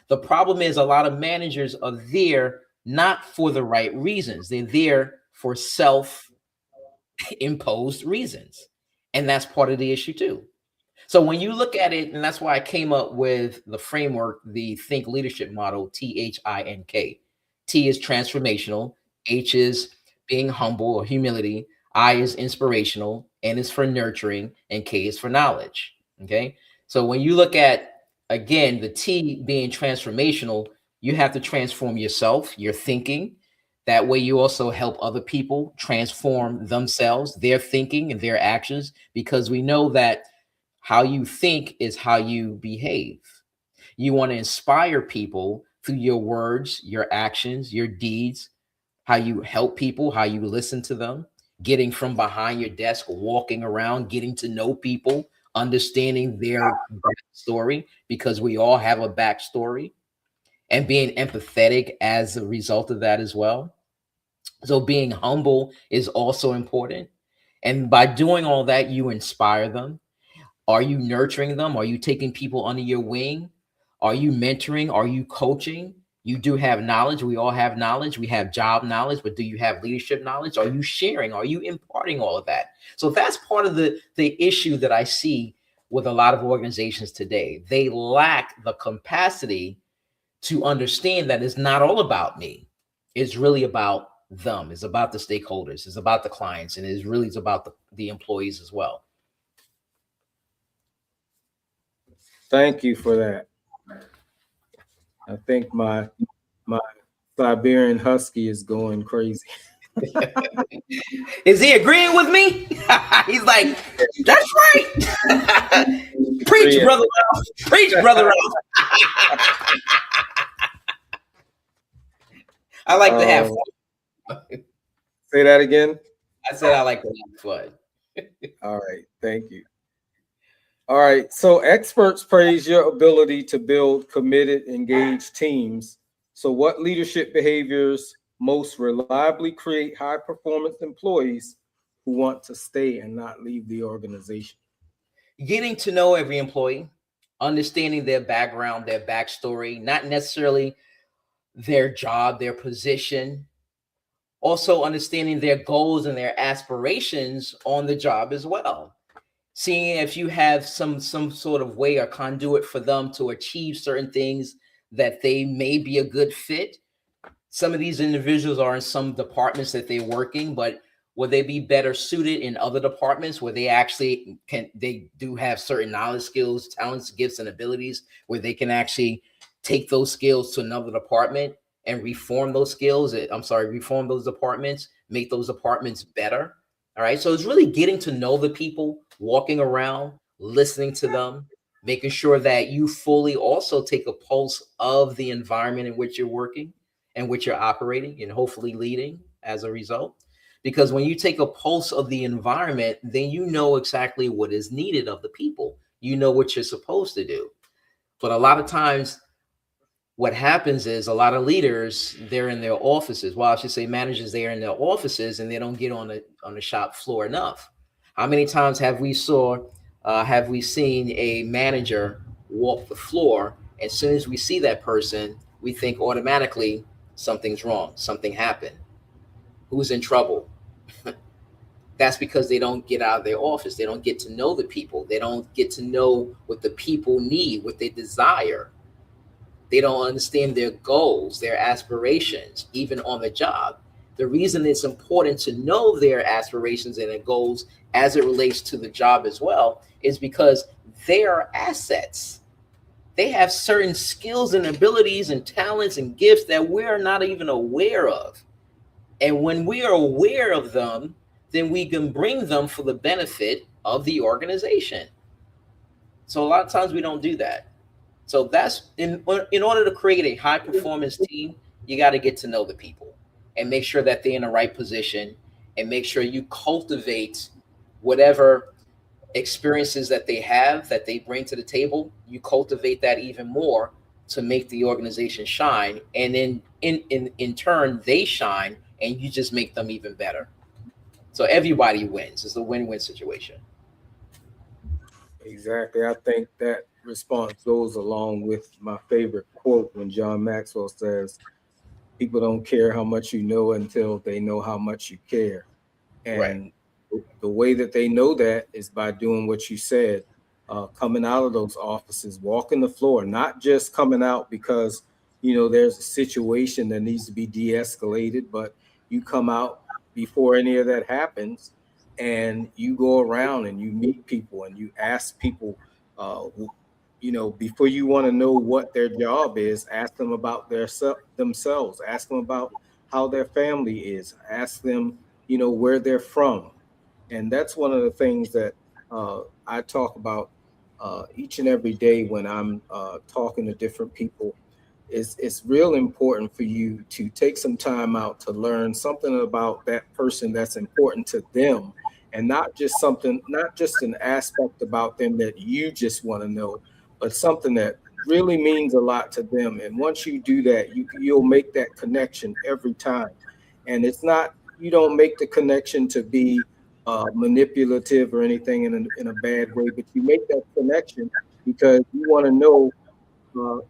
The problem is a lot of managers are there not for the right reasons. They're there for self-imposed reasons. And that's part of the issue too. So when you look at it, and that's why I came up with the framework, the Think Leadership Model, THINK. T is transformational, H is being humble or humility, I is inspirational, N is for nurturing, and K is for knowledge. Okay. So when you look at, again, the T being transformational, you have to transform yourself, your thinking. That way you also help other people transform themselves, their thinking and their actions, because we know that how you think is how you behave. You want to inspire people through your words, your actions, your deeds, how you help people, how you listen to them, getting from behind your desk, walking around, getting to know people, understanding their backstory, because we all have a backstory, and being empathetic as a result of that as well. So being humble is also important. And by doing all that, you inspire them. Are you nurturing them? Are you taking people under your wing? Are you mentoring? Are you coaching? You do have knowledge. We all have knowledge. We have job knowledge, but do you have leadership knowledge? Are you sharing? Are you imparting all of that? So that's part of the issue that I see with a lot of organizations today. They lack the capacity to understand that it's not all about me. It's really about them. It's about the stakeholders. It's about the clients, and it's about the employees as well. Thank you for that. I think my Siberian Husky is going crazy. Is he agreeing with me? He's like, that's right. Preach, brother Ralph. Preach, brother Ralph. I like to have fun. Say that again. I said I like to have fun. All right. Thank you. All right. So experts praise your ability to build committed, engaged teams. So what leadership behaviors most reliably create high performance employees who want to stay and not leave the organization? Getting to know every employee, understanding their background, their backstory, not necessarily their job, their position, also understanding their goals and their aspirations on the job as well. Seeing if you have some sort of way or conduit for them to achieve certain things that they may be a good fit. Some of these individuals are in some departments that they're working, but will they be better suited in other departments where they do have certain knowledge, skills, talents, gifts, and abilities where they can actually take those skills to another department and reform those departments, make those departments better. All right. So it's really getting to know the people, walking around, listening to them, making sure that you fully also take a pulse of the environment in which you're working and which you're operating and hopefully leading as a result. Because when you take a pulse of the environment, then you know exactly what is needed of the people. You know what you're supposed to do. But a lot of times, what happens is a lot of leaders, they're in their offices. Well, I should say managers, they're in their offices and they don't get on the shop floor enough. How many times have we seen a manager walk the floor? As soon as we see that person, we think automatically something's wrong, something happened. Who's in trouble? That's because they don't get out of their office. They don't get to know the people. They don't get to know what the people need, what they desire. They don't understand their goals, their aspirations, even on the job. The reason it's important to know their aspirations and their goals as it relates to the job as well is because they are assets. They have certain skills and abilities and talents and gifts that we're not even aware of. And when we are aware of them, then we can bring them for the benefit of the organization. So a lot of times we don't do that. So that's in order to create a high performance team, you got to get to know the people and make sure that they're in the right position and make sure you cultivate whatever experiences that they have, that they bring to the table. You cultivate that even more to make the organization shine. And then in turn, they shine and you just make them even better. So everybody wins. It's a win-win situation. Exactly. I think that response goes along with my favorite quote when John Maxwell says, people don't care how much you know until they know how much you care. And the way that they know that is by doing what you said, coming out of those offices, walking the floor, not just coming out because, there's a situation that needs to be de-escalated, but you come out before any of that happens and you go around and you meet people and you ask people, before you want to know what their job is, ask them about themselves, ask them about how their family is, ask them, where they're from. And that's one of the things that I talk about each and every day when I'm talking to different people. It's real important for you to take some time out to learn something about that person that's important to them, and not just an aspect about them that you just want to know, but something that really means a lot to them. And once you do that, you'll make that connection every time. And it's not, you don't make the connection to be manipulative or anything in a bad way, but you make that connection because you want to know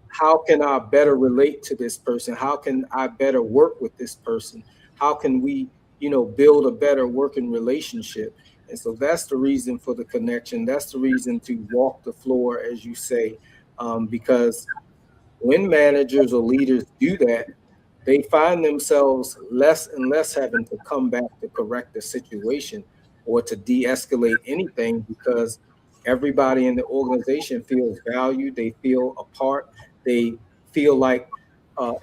how can I better relate to this person? How can I better work with this person? How can we, build a better working relationship? And so that's the reason for the connection. That's the reason to walk the floor, as you say, because when managers or leaders do that, they find themselves less and less having to come back to correct the situation or to de-escalate anything, because everybody in the organization feels valued, they feel a part, they feel like,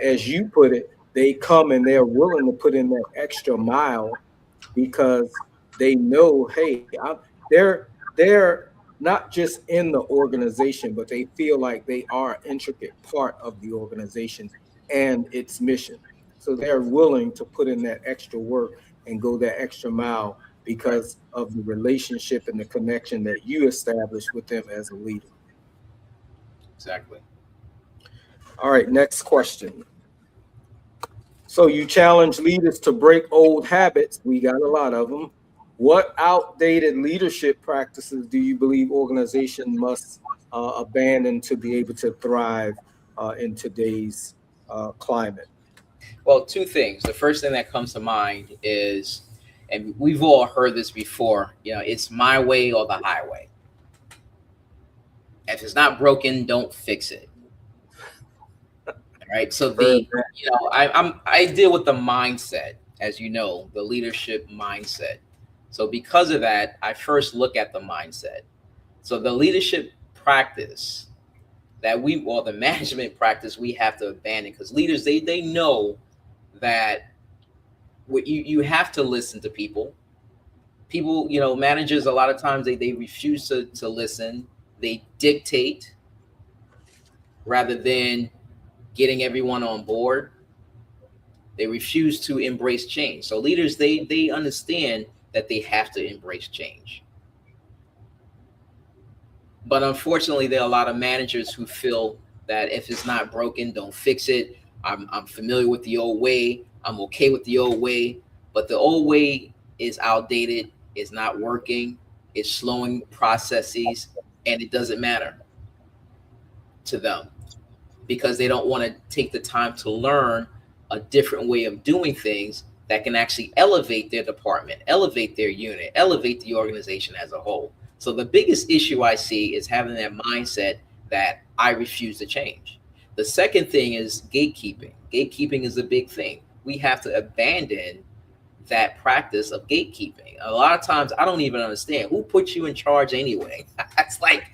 as you put it, they come and they're willing to put in that extra mile because they know, hey, they're not just in the organization, but they feel like they are an intricate part of the organization and its mission. So they're willing to put in that extra work and go that extra mile Right. because of the relationship and the connection that you establish with them as a leader. Exactly. All right, next question. So you challenge leaders to break old habits. We got a lot of them. What outdated leadership practices do you believe organization must abandon to be able to thrive in today's climate? Well, two things. The first thing that comes to mind is, and we've all heard this before, it's my way or the highway. If it's not broken, don't fix it. Right. So Heard the, I deal with the mindset, as you know, the leadership mindset. So because of that, I first look at the mindset. So the leadership practice or the management practice we have to abandon, because leaders, they know that what you have to listen to people. People, managers, a lot of times they refuse to listen. They dictate rather than getting everyone on board. They refuse to embrace change. So leaders, they understand that they have to embrace change. But unfortunately, there are a lot of managers who feel that if it's not broken, don't fix it. I'm familiar with the old way. I'm okay with the old way. But the old way is outdated, is not working, it's slowing processes, and it doesn't matter to them because they don't want to take the time to learn a different way of doing things that can actually elevate their department, elevate their unit, elevate the organization as a whole. So the biggest issue I see is having that mindset that I refuse to change. The second thing is gatekeeping. Gatekeeping is a big thing. We have to abandon that practice of gatekeeping. A lot of times I don't even understand who put you in charge anyway. It's like,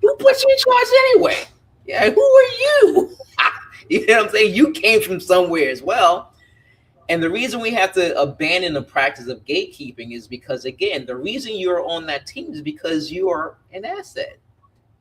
who put you in charge anyway? Yeah, who are you? You know what I'm saying? You came from somewhere as well. And the reason we have to abandon the practice of gatekeeping is because, again, the reason you're on that team is because you are an asset.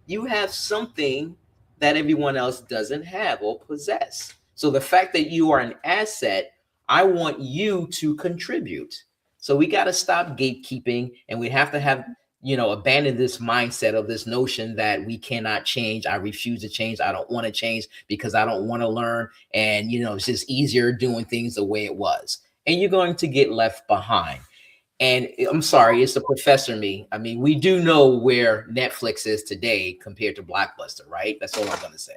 You have something that everyone else doesn't have or possess. So the fact that you are an asset, I want you to contribute. So we got to stop gatekeeping, and we have to have, abandon this mindset of this notion that we cannot change. I refuse to change. I don't want to change because I don't want to learn. And, it's just easier doing things the way it was. And you're going to get left behind. And I'm sorry, it's the professor me. I mean, we do know where Netflix is today compared to Blockbuster, right? That's all I'm going to say.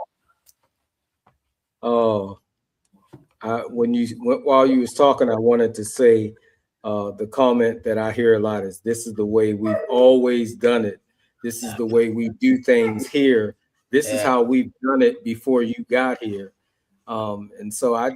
Oh, while you was talking, I wanted to say the comment that I hear a lot is, "This is the way we've always done it. This is the way we do things here. This is how we've done it before you got here." And so I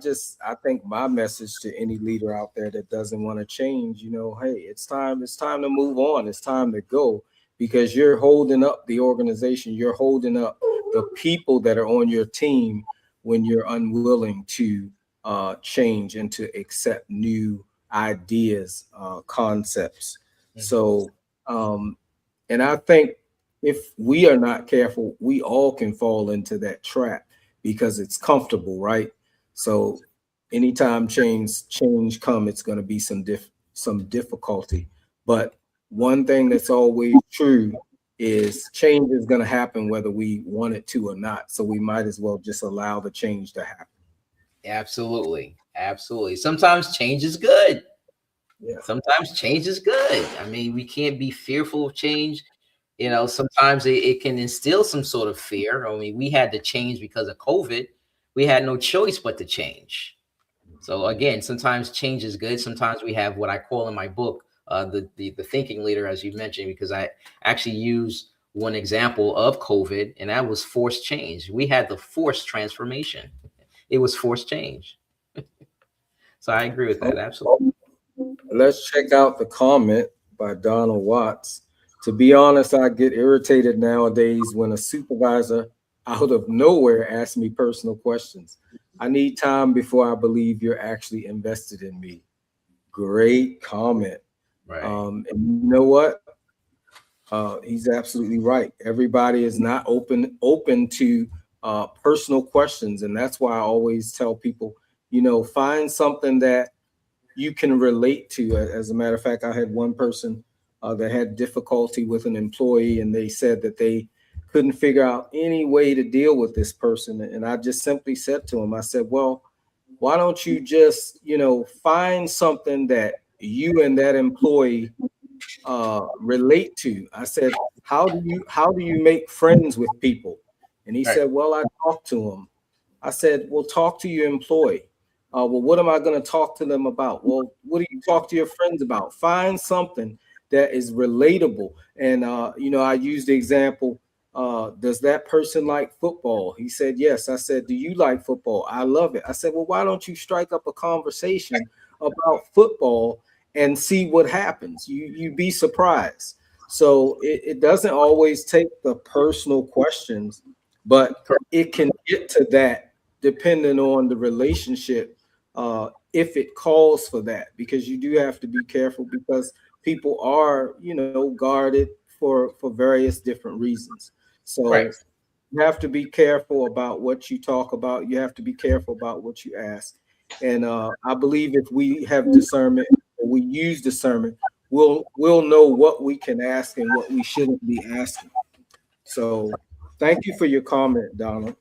think my message to any leader out there that doesn't want to change, hey, it's time to move on. It's time to go, because you're holding up the organization. You're holding up the people that are on your team when you're unwilling to change and to accept new ideas, concepts. So, and I think if we are not careful, we all can fall into that trap because it's comfortable, right? So anytime change come, it's going to be some difficulty. But one thing that's always true is change is going to happen whether we want it to or not. So we might as well just allow the change to happen. Absolutely. Absolutely. Sometimes change is good. Yeah. Sometimes change is good. I mean, we can't be fearful of change. Sometimes it can instill some sort of fear. I mean, we had to change because of COVID. We had no choice but to change. So again, sometimes change is good. Sometimes we have what I call in my book, the thinking leader, as you mentioned, because I actually use one example of COVID, and that was forced change. We had the forced transformation. It was forced change. So I agree with that. Absolutely. Let's check out the comment by Donald Watts. To be honest, I get irritated nowadays when a supervisor out of nowhere asks me personal questions. I need time before I believe you're actually invested in me. Great comment. Right. And you know what? He's absolutely right. Everybody is not open to personal questions, and that's why I always tell people, find something that you can relate to. As a matter of fact, I had one person that had difficulty with an employee, and they said that they couldn't figure out any way to deal with this person. And I just simply said to him, I said, well, why don't you just, find something that you and that employee relate to? I said, how do you make friends with people? And he Right. said, well, I talk to them. I said, well, talk to your employee. Well, what am I going to talk to them about? Well, what do you talk to your friends about? Find something that is relatable. And, I used the example, does that person like football? He said, yes. I said, do you like football? I love it. I said, well, why don't you strike up a conversation about football and see what happens? You'd be surprised. So it doesn't always take the personal questions, but it can get to that depending on the relationship, if it calls for that, because you do have to be careful, because people are, guarded for various different reasons. Right. So you have to be careful about what you talk about. You have to be careful about what you ask. And I believe if we have discernment, or we use discernment, we'll know what we can ask and what we shouldn't be asking. So thank you for your comment, Donald.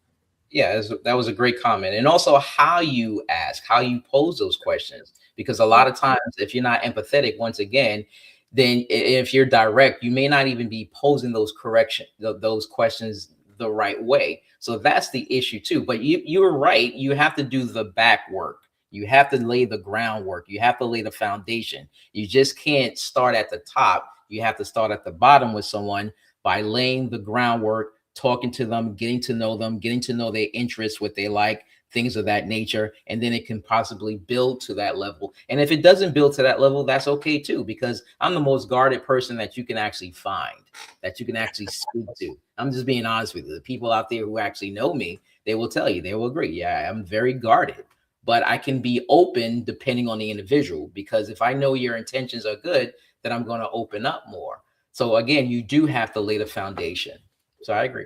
Yeah, that was a great comment. And also how you ask, how you pose those questions. Because a lot of times, if you're not empathetic, once again, then if you're direct, you may not even be posing those questions the right way. So that's the issue too. But you're right. You have to do the back work. You have to lay the groundwork. You have to lay the foundation. You just can't start at the top. You have to start at the bottom with someone by laying the groundwork, talking to them, getting to know their interests, what they like, things of that nature. And then it can possibly build to that level. And if it doesn't build to that level, that's okay too, because I'm the most guarded person that you can actually find, that you can actually speak to. I'm just being honest with you. The people out there who actually know me, they will tell you, they will agree. Yeah, I'm very guarded, but I can be open depending on the individual, because if I know your intentions are good, then I'm going to open up more. So again, you do have to lay the foundation. So I agree.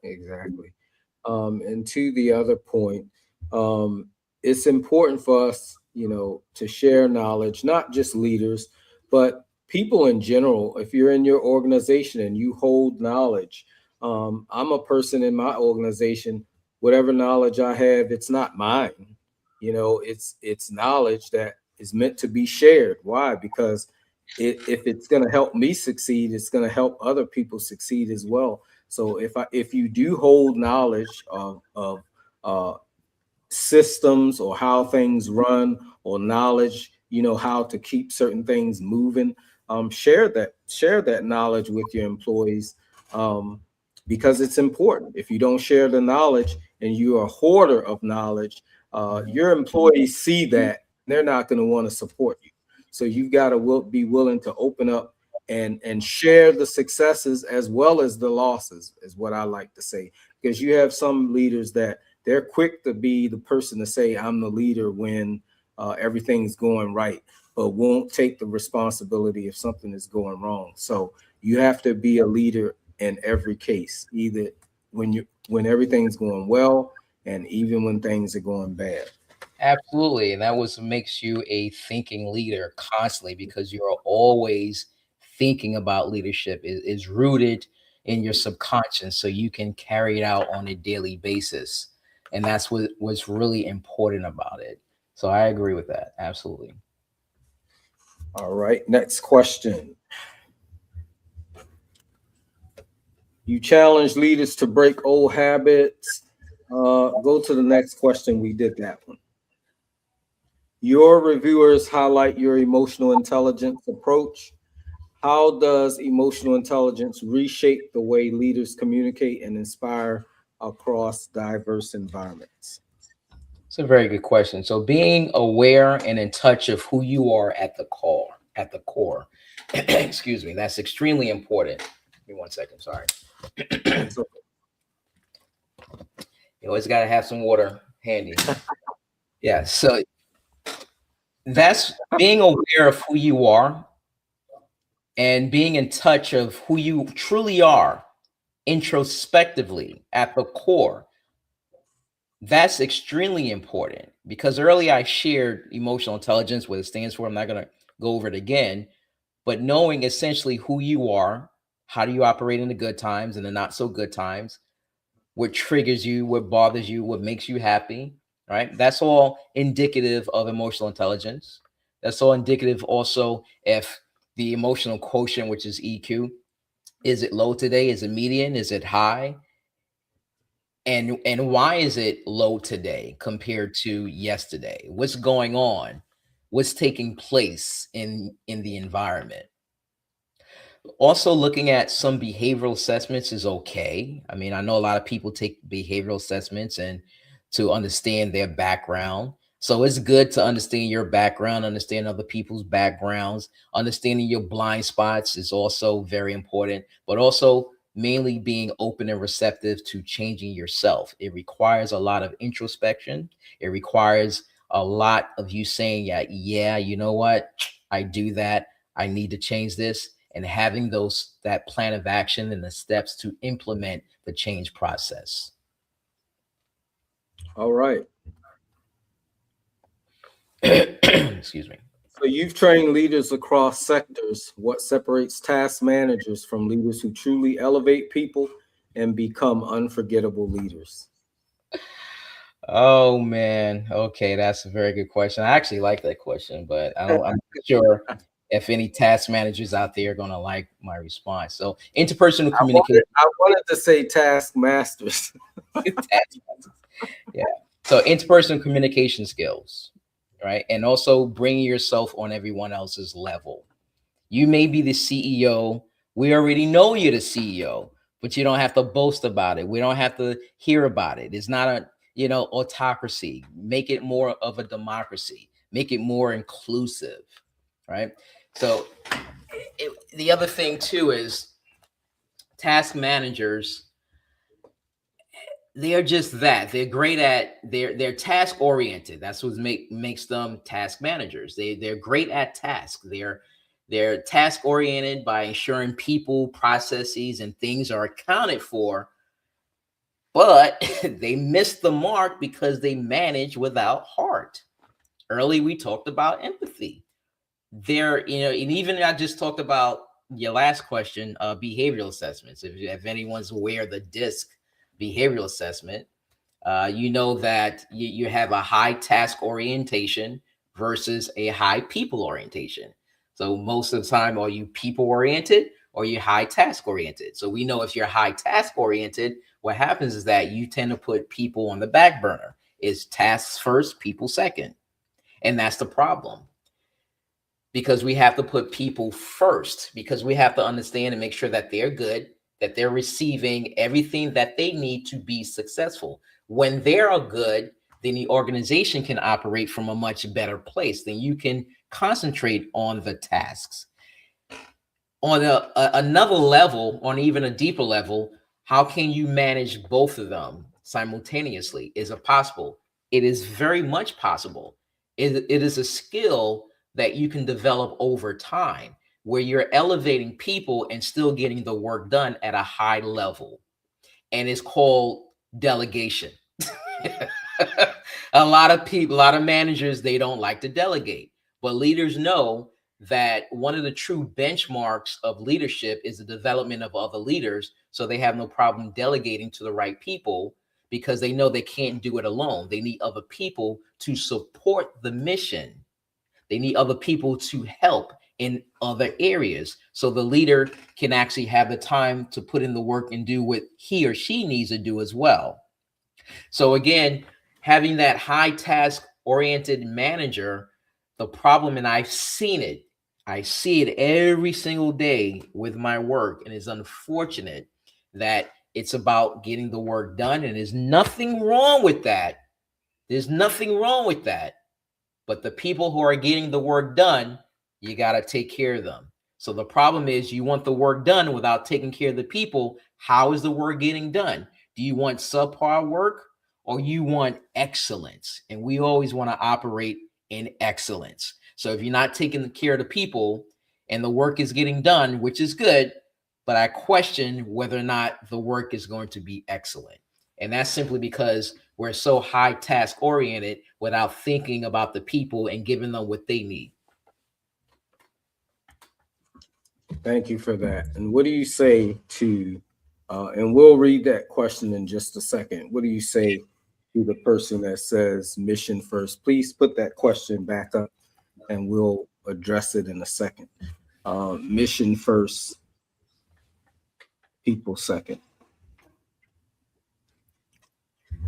Exactly. And to the other point, it's important for us, to share knowledge, not just leaders, but people in general. If you're in your organization and you hold knowledge, I'm a person in my organization, whatever knowledge I have, it's not mine. It's knowledge that is meant to be shared. Why? Because if it's going to help me succeed, it's going to help other people succeed as well. So if you do hold knowledge of uh, systems, or how things run, or knowledge, how to keep certain things moving, share that knowledge with your employees, um, because it's important. If you don't share the knowledge and you're a hoarder of knowledge, your employees see that, they're not going to want to support you. So you've got to be willing to open up and share the successes as well as the losses, is what I like to say. Because you have some leaders that they're quick to be the person to say, I'm the leader when everything's going right, but won't take the responsibility if something is going wrong. So you have to be a leader in every case, either when everything's going well, and even when things are going bad. Absolutely. And that was makes you a thinking leader constantly, because you're always thinking about leadership is rooted in your subconscious, so you can carry it out on a daily basis. And that's what's really important about it. So I agree with that. Absolutely. All right, next question. You challenge leaders to break old habits. Go to the next question. We did that one. Your reviewers highlight your emotional intelligence approach. How does emotional intelligence reshape the way leaders communicate and inspire across diverse environments? It's a very good question. So being aware and in touch of who you are at the core, excuse me, that's extremely important. Give me 1 second, sorry. So, You always got to have some water handy. Yeah, so that's being aware of who you are and being in touch of who you truly are introspectively at the core. That's extremely important because earlier I shared emotional intelligence, what it stands for. I'm not going to go over it again, but knowing essentially who you are, how do you operate in the good times and the not so good times, what triggers you, what bothers you, what makes you happy, right? That's all indicative of emotional intelligence. That's all indicative also if the emotional quotient, which is EQ, is it low today? Is it median? Is it high? And why is it low today compared to yesterday? What's going on? What's taking place in the environment? Also, looking at some behavioral assessments is okay. I mean, I know a lot of people take behavioral assessments and to understand their background. So it's good to understand your background, understand other people's backgrounds, understanding your blind spots is also very important, but also mainly being open and receptive to changing yourself. It requires a lot of introspection. It requires a lot of you saying, yeah, you know what? I do that. I need to change this, and having that plan of action and the steps to implement the change process. all right. Excuse me. So you've trained leaders across sectors. What separates task managers from leaders who truly elevate people and become unforgettable leaders? Oh man. Okay, that's a very good question. I actually like that question, but I'm not sure if any task managers out there are gonna like my response. So interpersonal communication. I wanted to say task masters. task managers. Yeah. So interpersonal communication skills, right? And also bringing yourself on everyone else's level. You may be the CEO. We already know you're the CEO, but you don't have to boast about it. We don't have to hear about it. It's not a, autocracy. Make it more of a democracy. Make it more inclusive, right? So the other thing too is task managers, they're just that. They're great at they're task oriented. That's what makes them task managers. They're great at task. They're task oriented by ensuring people, processes, and things are accounted for, but they miss the mark because they manage without heart. Early we talked about empathy. And even I just talked about your last question, behavioral assessments. If anyone's aware of the DISC behavioral assessment, you know that you have a high task orientation versus a high people orientation. So most of the time, are you people oriented or are you high task oriented? So we know if you're high task oriented, what happens is that you tend to put people on the back burner. It's tasks first, people second. And that's the problem, because we have to put people first, because we have to understand and make sure that they're good, that they're receiving everything that they need to be successful. When they're good, then the organization can operate from a much better place. Then you can concentrate on the tasks. On another level, on even a deeper level, how can you manage both of them simultaneously? Is it possible? It is very much possible. It is a skill that you can develop over time, where you're elevating people and still getting the work done at a high level. And it's called delegation. A lot of people, a lot of managers, they don't like to delegate, but leaders know that one of the true benchmarks of leadership is the development of other leaders. So they have no problem delegating to the right people, because they know they can't do it alone. They need other people to support the mission. They need other people to help in other areas. So the leader can actually have the time to put in the work and do what he or she needs to do as well. So again, having that high task oriented manager, the problem, and I've seen it, I see it every single day with my work, and it's unfortunate that it's about getting the work done, and there's nothing wrong with that. There's nothing wrong with that. But the people who are getting the work done, you got to take care of them. So the problem is you want the work done without taking care of the people. How is the work getting done? Do you want subpar work or you want excellence? And we always want to operate in excellence. So if you're not taking care of the people and the work is getting done, which is good, but I question whether or not the work is going to be excellent. And that's simply because we're so high task oriented without thinking about the people and giving them what they need. Thank you for that. And what do you say to, and we'll read that question in just a second. What do you say to the person that says mission first? Please put that question back up and we'll address it in a second. Mission first, people second.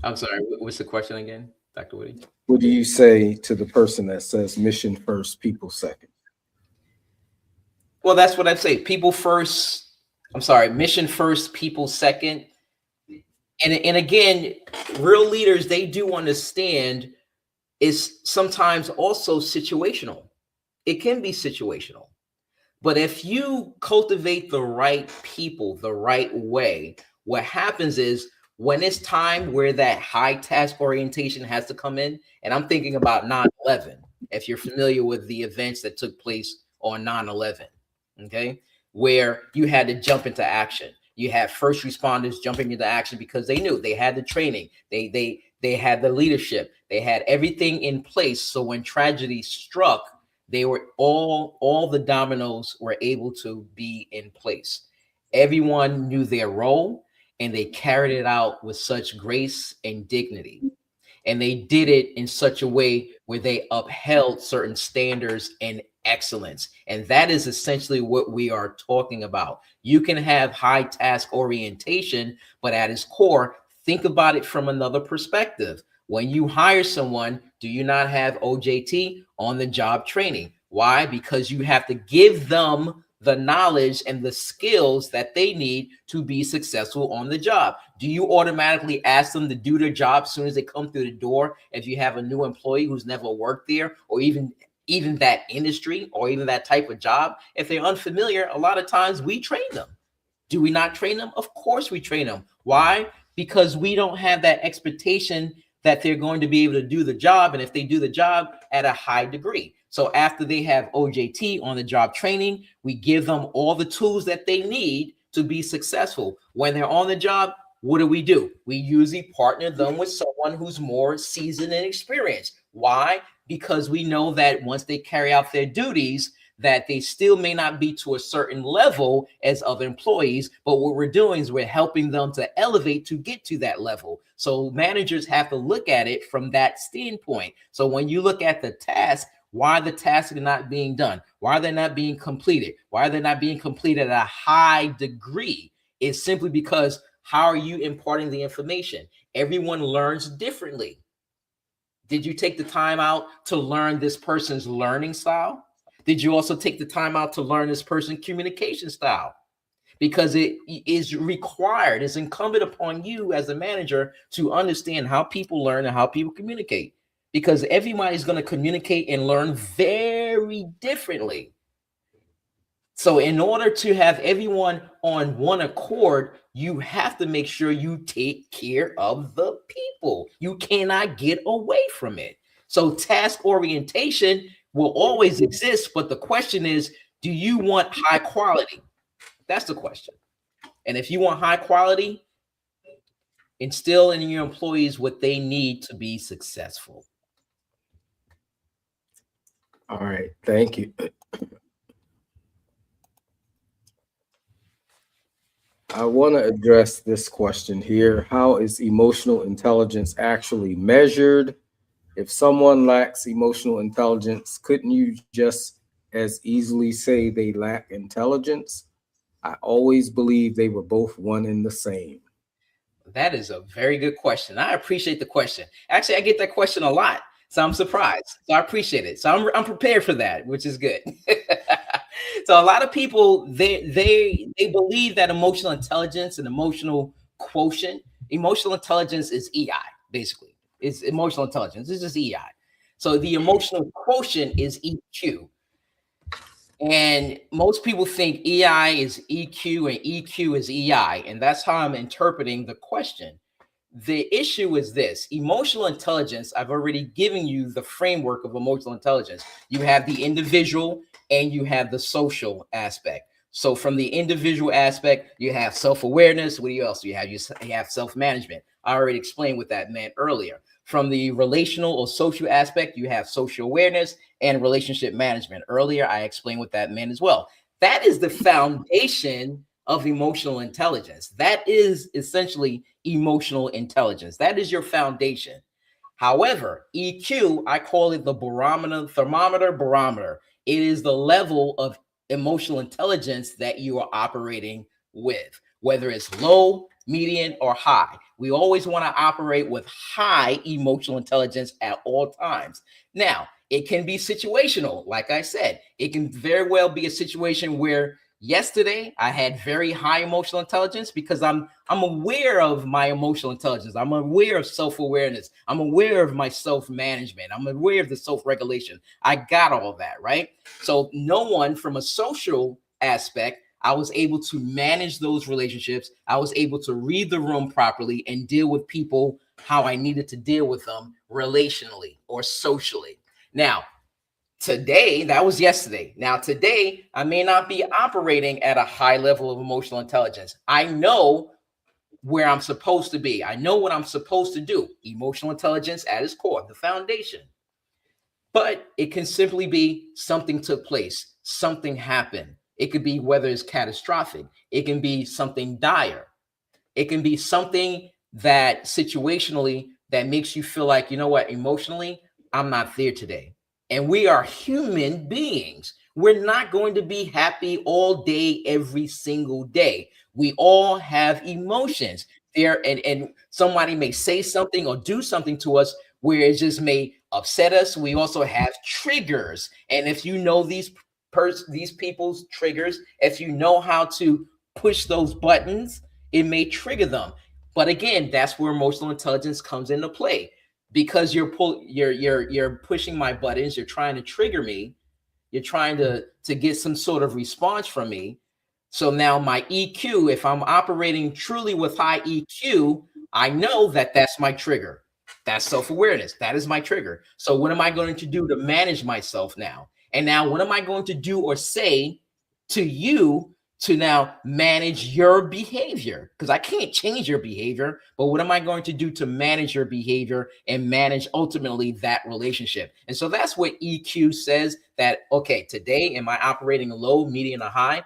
I'm sorry, what's the question again, Dr. Whitty? What do you say to the person that says mission first, people second? Well, that's what I'd say. People first. I'm sorry, mission first, people second. And again, real leaders, they do understand is sometimes also situational. It can be situational. But if you cultivate the right people the right way, what happens is when it's time where that high task orientation has to come in, and I'm thinking about 9/11, if you're familiar with the events that took place on 9/11, okay, where you had to jump into action. You had first responders jumping into action because they knew they had the training, they had the leadership, they had everything in place. So when tragedy struck, they were all the dominoes were able to be in place. Everyone knew their role and they carried it out with such grace and dignity. And they did it in such a way where they upheld certain standards and excellence. And that is essentially what we are talking about. You can have high task orientation, but at its core, think about it from another perspective. When you hire someone, do you not have OJT, on the job training? Why? Because you have to give them the knowledge and the skills that they need to be successful on the job. Do you automatically ask them to do their job as soon as they come through the door if you have a new employee who's never worked there, or even that industry or even that type of job? If they're unfamiliar, a lot of times we train them. Do we not train them? Of course we train them. Why? Because we don't have that expectation that they're going to be able to do the job, and if they do the job at a high degree. So after they have OJT, on the job training, we give them all the tools that they need to be successful. When they're on the job, what do? We usually partner them with someone who's more seasoned and experienced. Why? Because we know that once they carry out their duties, that they still may not be to a certain level as other employees, but what we're doing is we're helping them to elevate to get to that level. So managers have to look at it from that standpoint. So when you look at the task, why the tasks are not being done, why they're not being completed, why they're not being completed at a high degree, is simply because how are you imparting the information? Everyone learns differently. Did you take the time out to learn this person's learning style? Did you also take the time out to learn this person's communication style? Because it is required, it's incumbent upon you as a manager to understand how people learn and how people communicate. Because everybody is going to communicate and learn very differently. So in order to have everyone on one accord, you have to make sure you take care of the people. You cannot get away from it. So task orientation will always exist, but the question is, do you want high quality? That's the question. And if you want high quality, instill in your employees what they need to be successful. All right, thank you. I want to address this question here. How is emotional intelligence actually measured? If someone lacks emotional intelligence, couldn't you just as easily say they lack intelligence. I always believe they were both one and the same. That is a very good question. I appreciate the question. Actually, I get that question a lot, so I'm surprised. So I appreciate it. So I'm prepared for that, which is good. So a lot of people they believe that emotional intelligence and emotional quotient, emotional intelligence is EI basically. It's emotional intelligence. It's just EI. So the emotional quotient is EQ. And most people think EI is EQ and EQ is EI. And that's how I'm interpreting the question. The issue is this: emotional intelligence. I've already given you the framework of emotional intelligence. You have the individual and you have the social aspect. So from the individual aspect, you have self-awareness. What do you else do you have? You have self-management. I already explained what that meant earlier. From the relational or social aspect, you have social awareness and relationship management. Earlier, I explained what that meant as well. That is the foundation of emotional intelligence. That is essentially emotional intelligence. That is your foundation. However, EQ, I call it the barometer, thermometer, barometer. It is the level of emotional intelligence that you are operating with, whether it's low, median, or high. We always want to operate with high emotional intelligence at all times. Now, it can be situational. Like I said, it can very well be a situation where yesterday I had very high emotional intelligence because I'm aware of my emotional intelligence. I'm aware of self-awareness. I'm aware of my self-management. I'm aware of the self-regulation. I got all that, right? So no one from a social aspect, I was able to manage those relationships. I was able to read the room properly and deal with people how I needed to deal with them relationally or socially. Now, today, that was yesterday. Now, today, I may not be operating at a high level of emotional intelligence. I know where I'm supposed to be. I know what I'm supposed to do. Emotional intelligence at its core, the foundation. But it can simply be something took place, something happened. It could be whether it's catastrophic, it can be something dire. It can be something that situationally that makes you feel like, you know what, emotionally, I'm not there today. And we are human beings. We're not going to be happy all day, every single day. We all have emotions there, and somebody may say something or do something to us where it just may upset us. We also have triggers. And if you know these people's triggers, if you know how to push those buttons, it may trigger them. But again, that's where emotional intelligence comes into play because you're pushing my buttons, you're trying to trigger me, you're trying to get some sort of response from me. So now my EQ, if I'm operating truly with high EQ, I know that that's my trigger. That's self-awareness. That is my trigger. So what am I going to do to manage myself now? And now what am I going to do or say to you to now manage your behavior? Because I can't change your behavior, but what am I going to do to manage your behavior and manage ultimately that relationship? And so that's what EQ says that, okay, today am I operating low, medium, or high?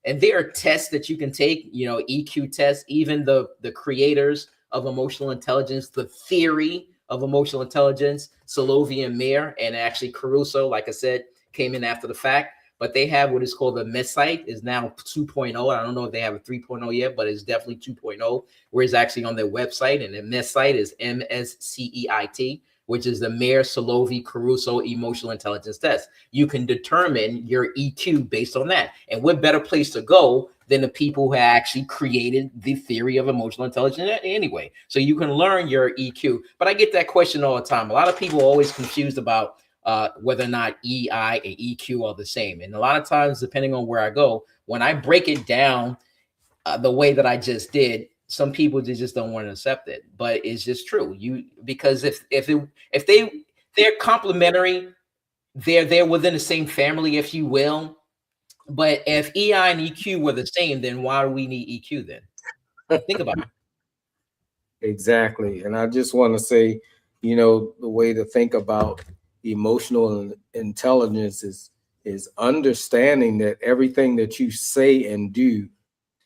And there are tests that you can take, EQ tests, even the creators of emotional intelligence, the theory of emotional intelligence, Solovey and Mayer, and actually Caruso, like I said, came in after the fact. But they have what is called the MESSITE, is now 2.0. I don't know if they have a 3.0 yet, but it's definitely 2.0, where it's actually on their website. And the MESSITE is MSCEIT, which is the Mayer Solovey Caruso Emotional Intelligence Test. You can determine your EQ based on that. And what better place to go than the people who actually created the theory of emotional intelligence anyway? So you can learn your EQ. But I get that question all the time. A lot of people are always confused about whether or not EI and EQ are the same. And a lot of times, depending on where I go, when I break it down the way that I just did, some people just don't want to accept it. But it's just true. Because if they're complementary, they're within the same family, if you will. But if EI and EQ were the same, then why do we need EQ then? Think about it. Exactly. And I just want to say, the way to think about emotional intelligence is understanding that everything that you say and do,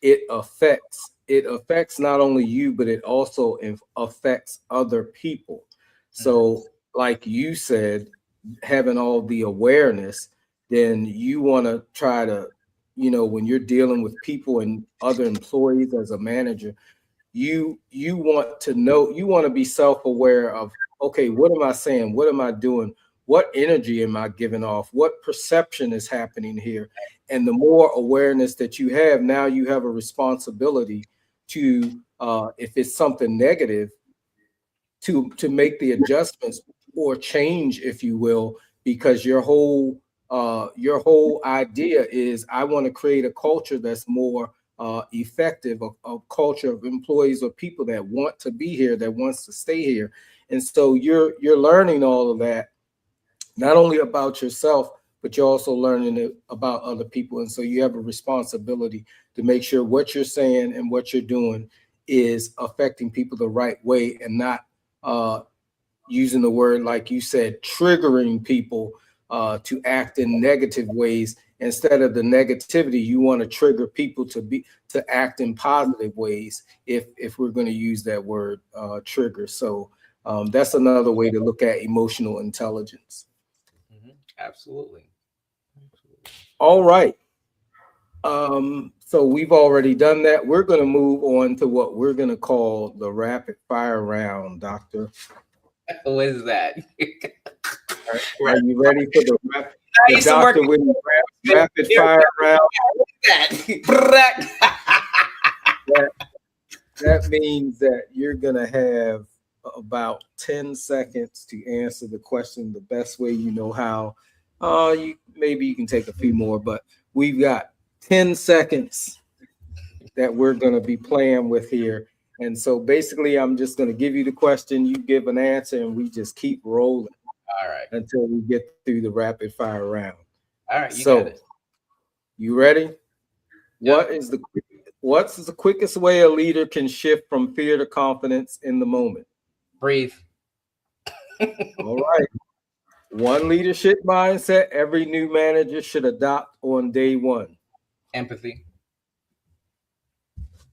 it affects not only you, but it also affects other people. So like you said, having all the awareness, then you want to try to, when you're dealing with people and other employees as a manager, you want to know, you want to be self-aware of, okay, what am I saying? What am I doing? What energy am I giving off? What perception is happening here? And the more awareness that you have, now you have a responsibility to, if it's something negative, to make the adjustments or change, if you will, because your whole idea is, I want to create a culture that's more effective, a culture of employees or people that want to be here, that wants to stay here. And so you're learning all of that, not only about yourself, but you're also learning it about other people. And so you have a responsibility to make sure what you're saying and what you're doing is affecting people the right way, and not using the word, like you said, triggering people to act in negative ways. Instead of the negativity, you want to trigger people to act in positive ways, if we're going to use that word, trigger. So that's another way to look at emotional intelligence. Absolutely. All right. So we've already done that. We're going to move on to what we're going to call the rapid fire round, Doctor. What is that? Are you ready for the DrWhitty rapid fire round? That means that you're going to have about 10 seconds to answer the question the best way you know how. Maybe you can take a few more, but we've got 10 seconds that we're going to be playing with here. And so basically, I'm just going to give you the question, you give an answer, and we just keep rolling. All right. Until we get through the rapid fire round. All right, you got it. You ready? Yep. What's the quickest way a leader can shift from fear to confidence in the moment? Breathe. All right. One leadership mindset every new manager should adopt on day one. Empathy.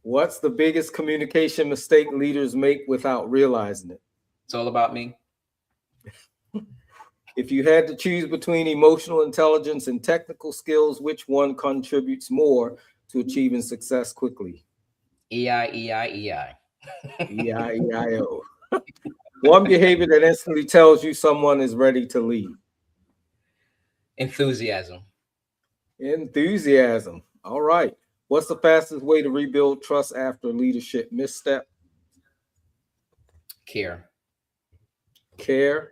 What's the biggest communication mistake leaders make without realizing it? It's all about me. If you had to choose between emotional intelligence and technical skills, which one contributes more to achieving success quickly? EI. EIEIO. One behavior that instantly tells you someone is ready to lead. Enthusiasm. Enthusiasm. All right. What's the fastest way to rebuild trust after leadership misstep? Care. Care.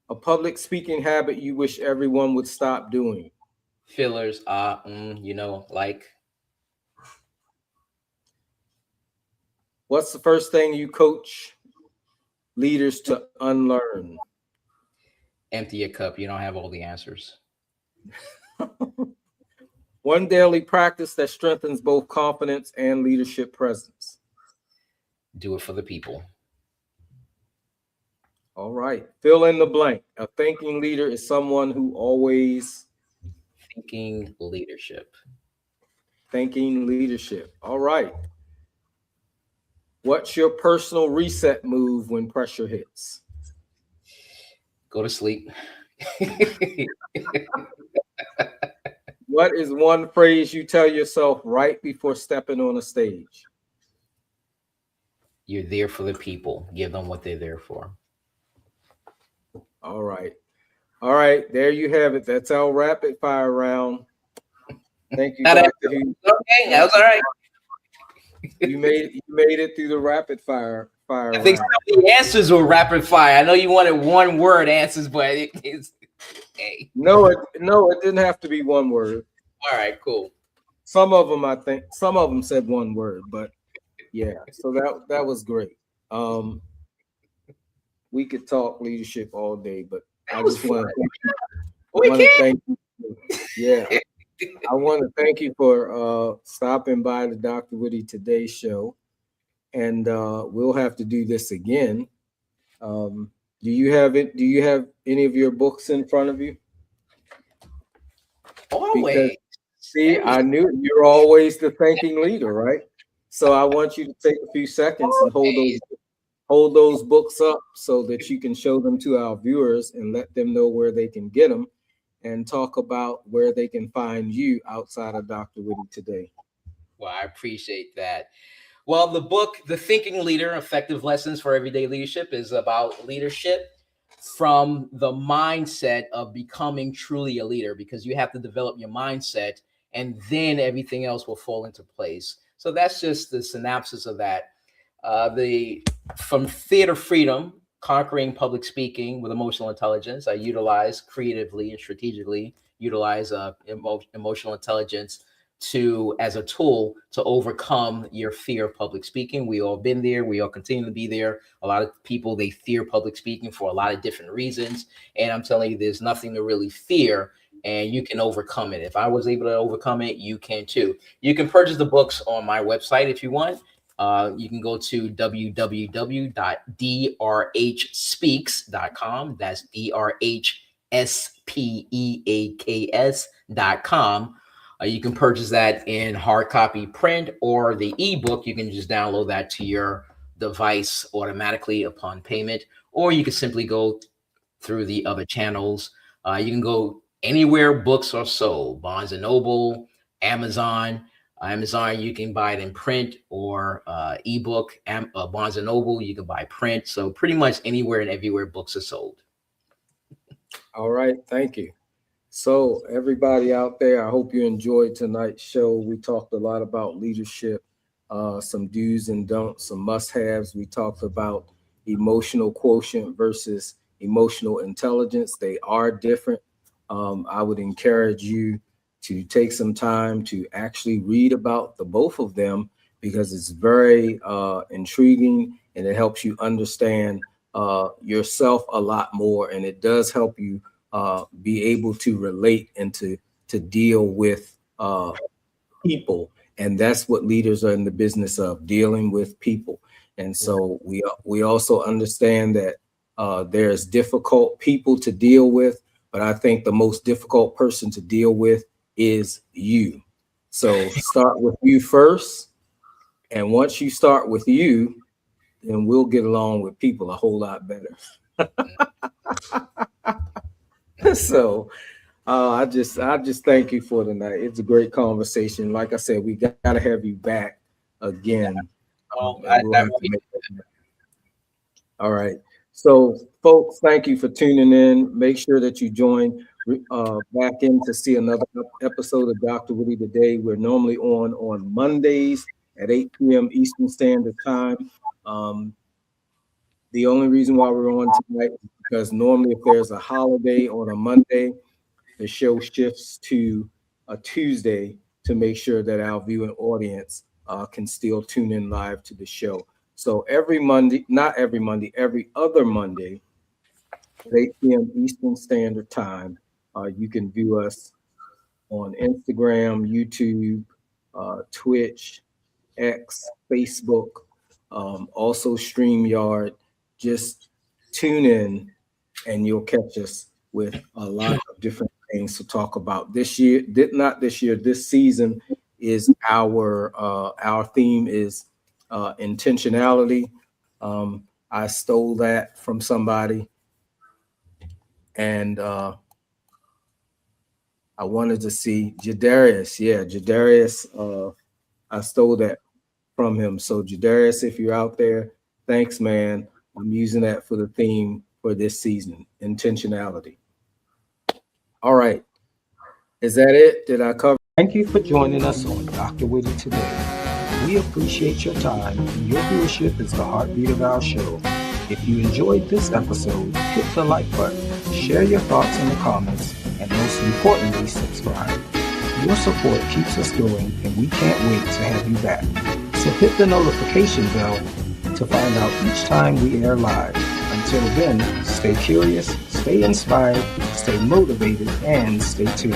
A public speaking habit you wish everyone would stop doing. Fillers. Like. What's the first thing you coach leaders to unlearn? Empty your cup. You don't have all the answers. One daily practice that strengthens both confidence and leadership presence. Do it for the people. All right. Fill in the blank. A thinking leader is someone who always... Thinking leadership. Thinking leadership. All right. What's your personal reset move when pressure hits? Go to sleep. What is one phrase you tell yourself right before stepping on a stage? You're there for the people. Give them what they're there for. All right. All right. There you have it. That's our rapid fire round. Thank you, Dr. Hughes. Okay, that was all right. You made it through the rapid fire I think some of the answers were rapid fire. I know you wanted one word answers, but it's hey. No, it didn't have to be one word. All right, cool. Some of them said one word, but yeah. So that was great. We could talk leadership all day, but I just want to thank you. Yeah. I want to thank you for stopping by the DrWhitty Today show, and we'll have to do this again. Do you have it? Do you have any of your books in front of you? Always. Because, see, I knew you're always the thinking leader, right? So I want you to take a few seconds and hold those books up so that you can show them to our viewers and let them know where they can get them. and talk about where they can find you outside of Dr. Whitty Today. Well, I appreciate that. Well, the book, The Thinking Leader, Effective Lessons for Everyday Leadership, is about leadership from the mindset of becoming truly a leader, because you have to develop your mindset and then everything else will fall into place. So that's just the synopsis of that. The From Fear to Freedom, Conquering Public Speaking with Emotional Intelligence, I utilize creatively and strategically, utilize emotional intelligence as a tool to overcome your fear of public speaking. We all been there. We all continue to be there. A lot of people, they fear public speaking for a lot of different reasons. And I'm telling you, there's nothing to really fear, and you can overcome it. If I was able to overcome it, you can too. You can purchase the books on my website if you want. You can go to www.drhspeaks.com. That's DrHspeaks.com. You can purchase that in hard copy print, or the ebook. You can just download that to your device automatically upon payment, or you can simply go through the other channels. You can go anywhere books are sold: Barnes and Noble, Amazon. You can buy it in print or ebook. Barnes and Noble, you can buy print. So pretty much anywhere and everywhere books are sold. All right, thank you. So everybody out there, I hope you enjoyed tonight's show. We talked a lot about leadership, some do's and don'ts, some must-haves. We talked about emotional quotient versus emotional intelligence. They are different. I would encourage you to take some time to actually read about the both of them, because it's very intriguing, and it helps you understand yourself a lot more, and it does help you be able to relate and to deal with people. And that's what leaders are in the business of, dealing with people. And so we also understand that there's difficult people to deal with, but I think the most difficult person to deal with is you. So start with you first. And once you start with you, then we'll get along with people a whole lot better. So I just thank you for tonight. It's a great conversation. Like I said, we got to have you back again. Well, all right. So folks, thank you for tuning in. Make sure that you join back in to see another episode of Dr. Whitty Today. We're normally on Mondays at 8 p.m. Eastern Standard Time. The only reason why we're on tonight is because normally if there's a holiday on a Monday, the show shifts to a Tuesday to make sure that our viewing audience can still tune in live to the show. So every Monday, not every Monday, every other Monday at 8 p.m. Eastern Standard Time, you can view us on Instagram, YouTube, Twitch, X, Facebook, also StreamYard. Just tune in and you'll catch us with a lot of different things to talk about. This season is our theme is intentionality. I stole that from somebody, and I wanted to see Jadarius. Yeah, Jadarius. I stole that from him. So Jadarius, if you're out there, thanks, man. I'm using that for the theme for this season, intentionality. All right. Is that it? Did I cover? Thank you for joining us on Dr. Whitty Today. We appreciate your time. Your viewership is the heartbeat of our show. If you enjoyed this episode, hit the like button, share your thoughts in the comments, and most importantly, subscribe. Your support keeps us going, and we can't wait to have you back. So hit the notification bell to find out each time we air live. Until then, stay curious, stay inspired, stay motivated, and stay tuned.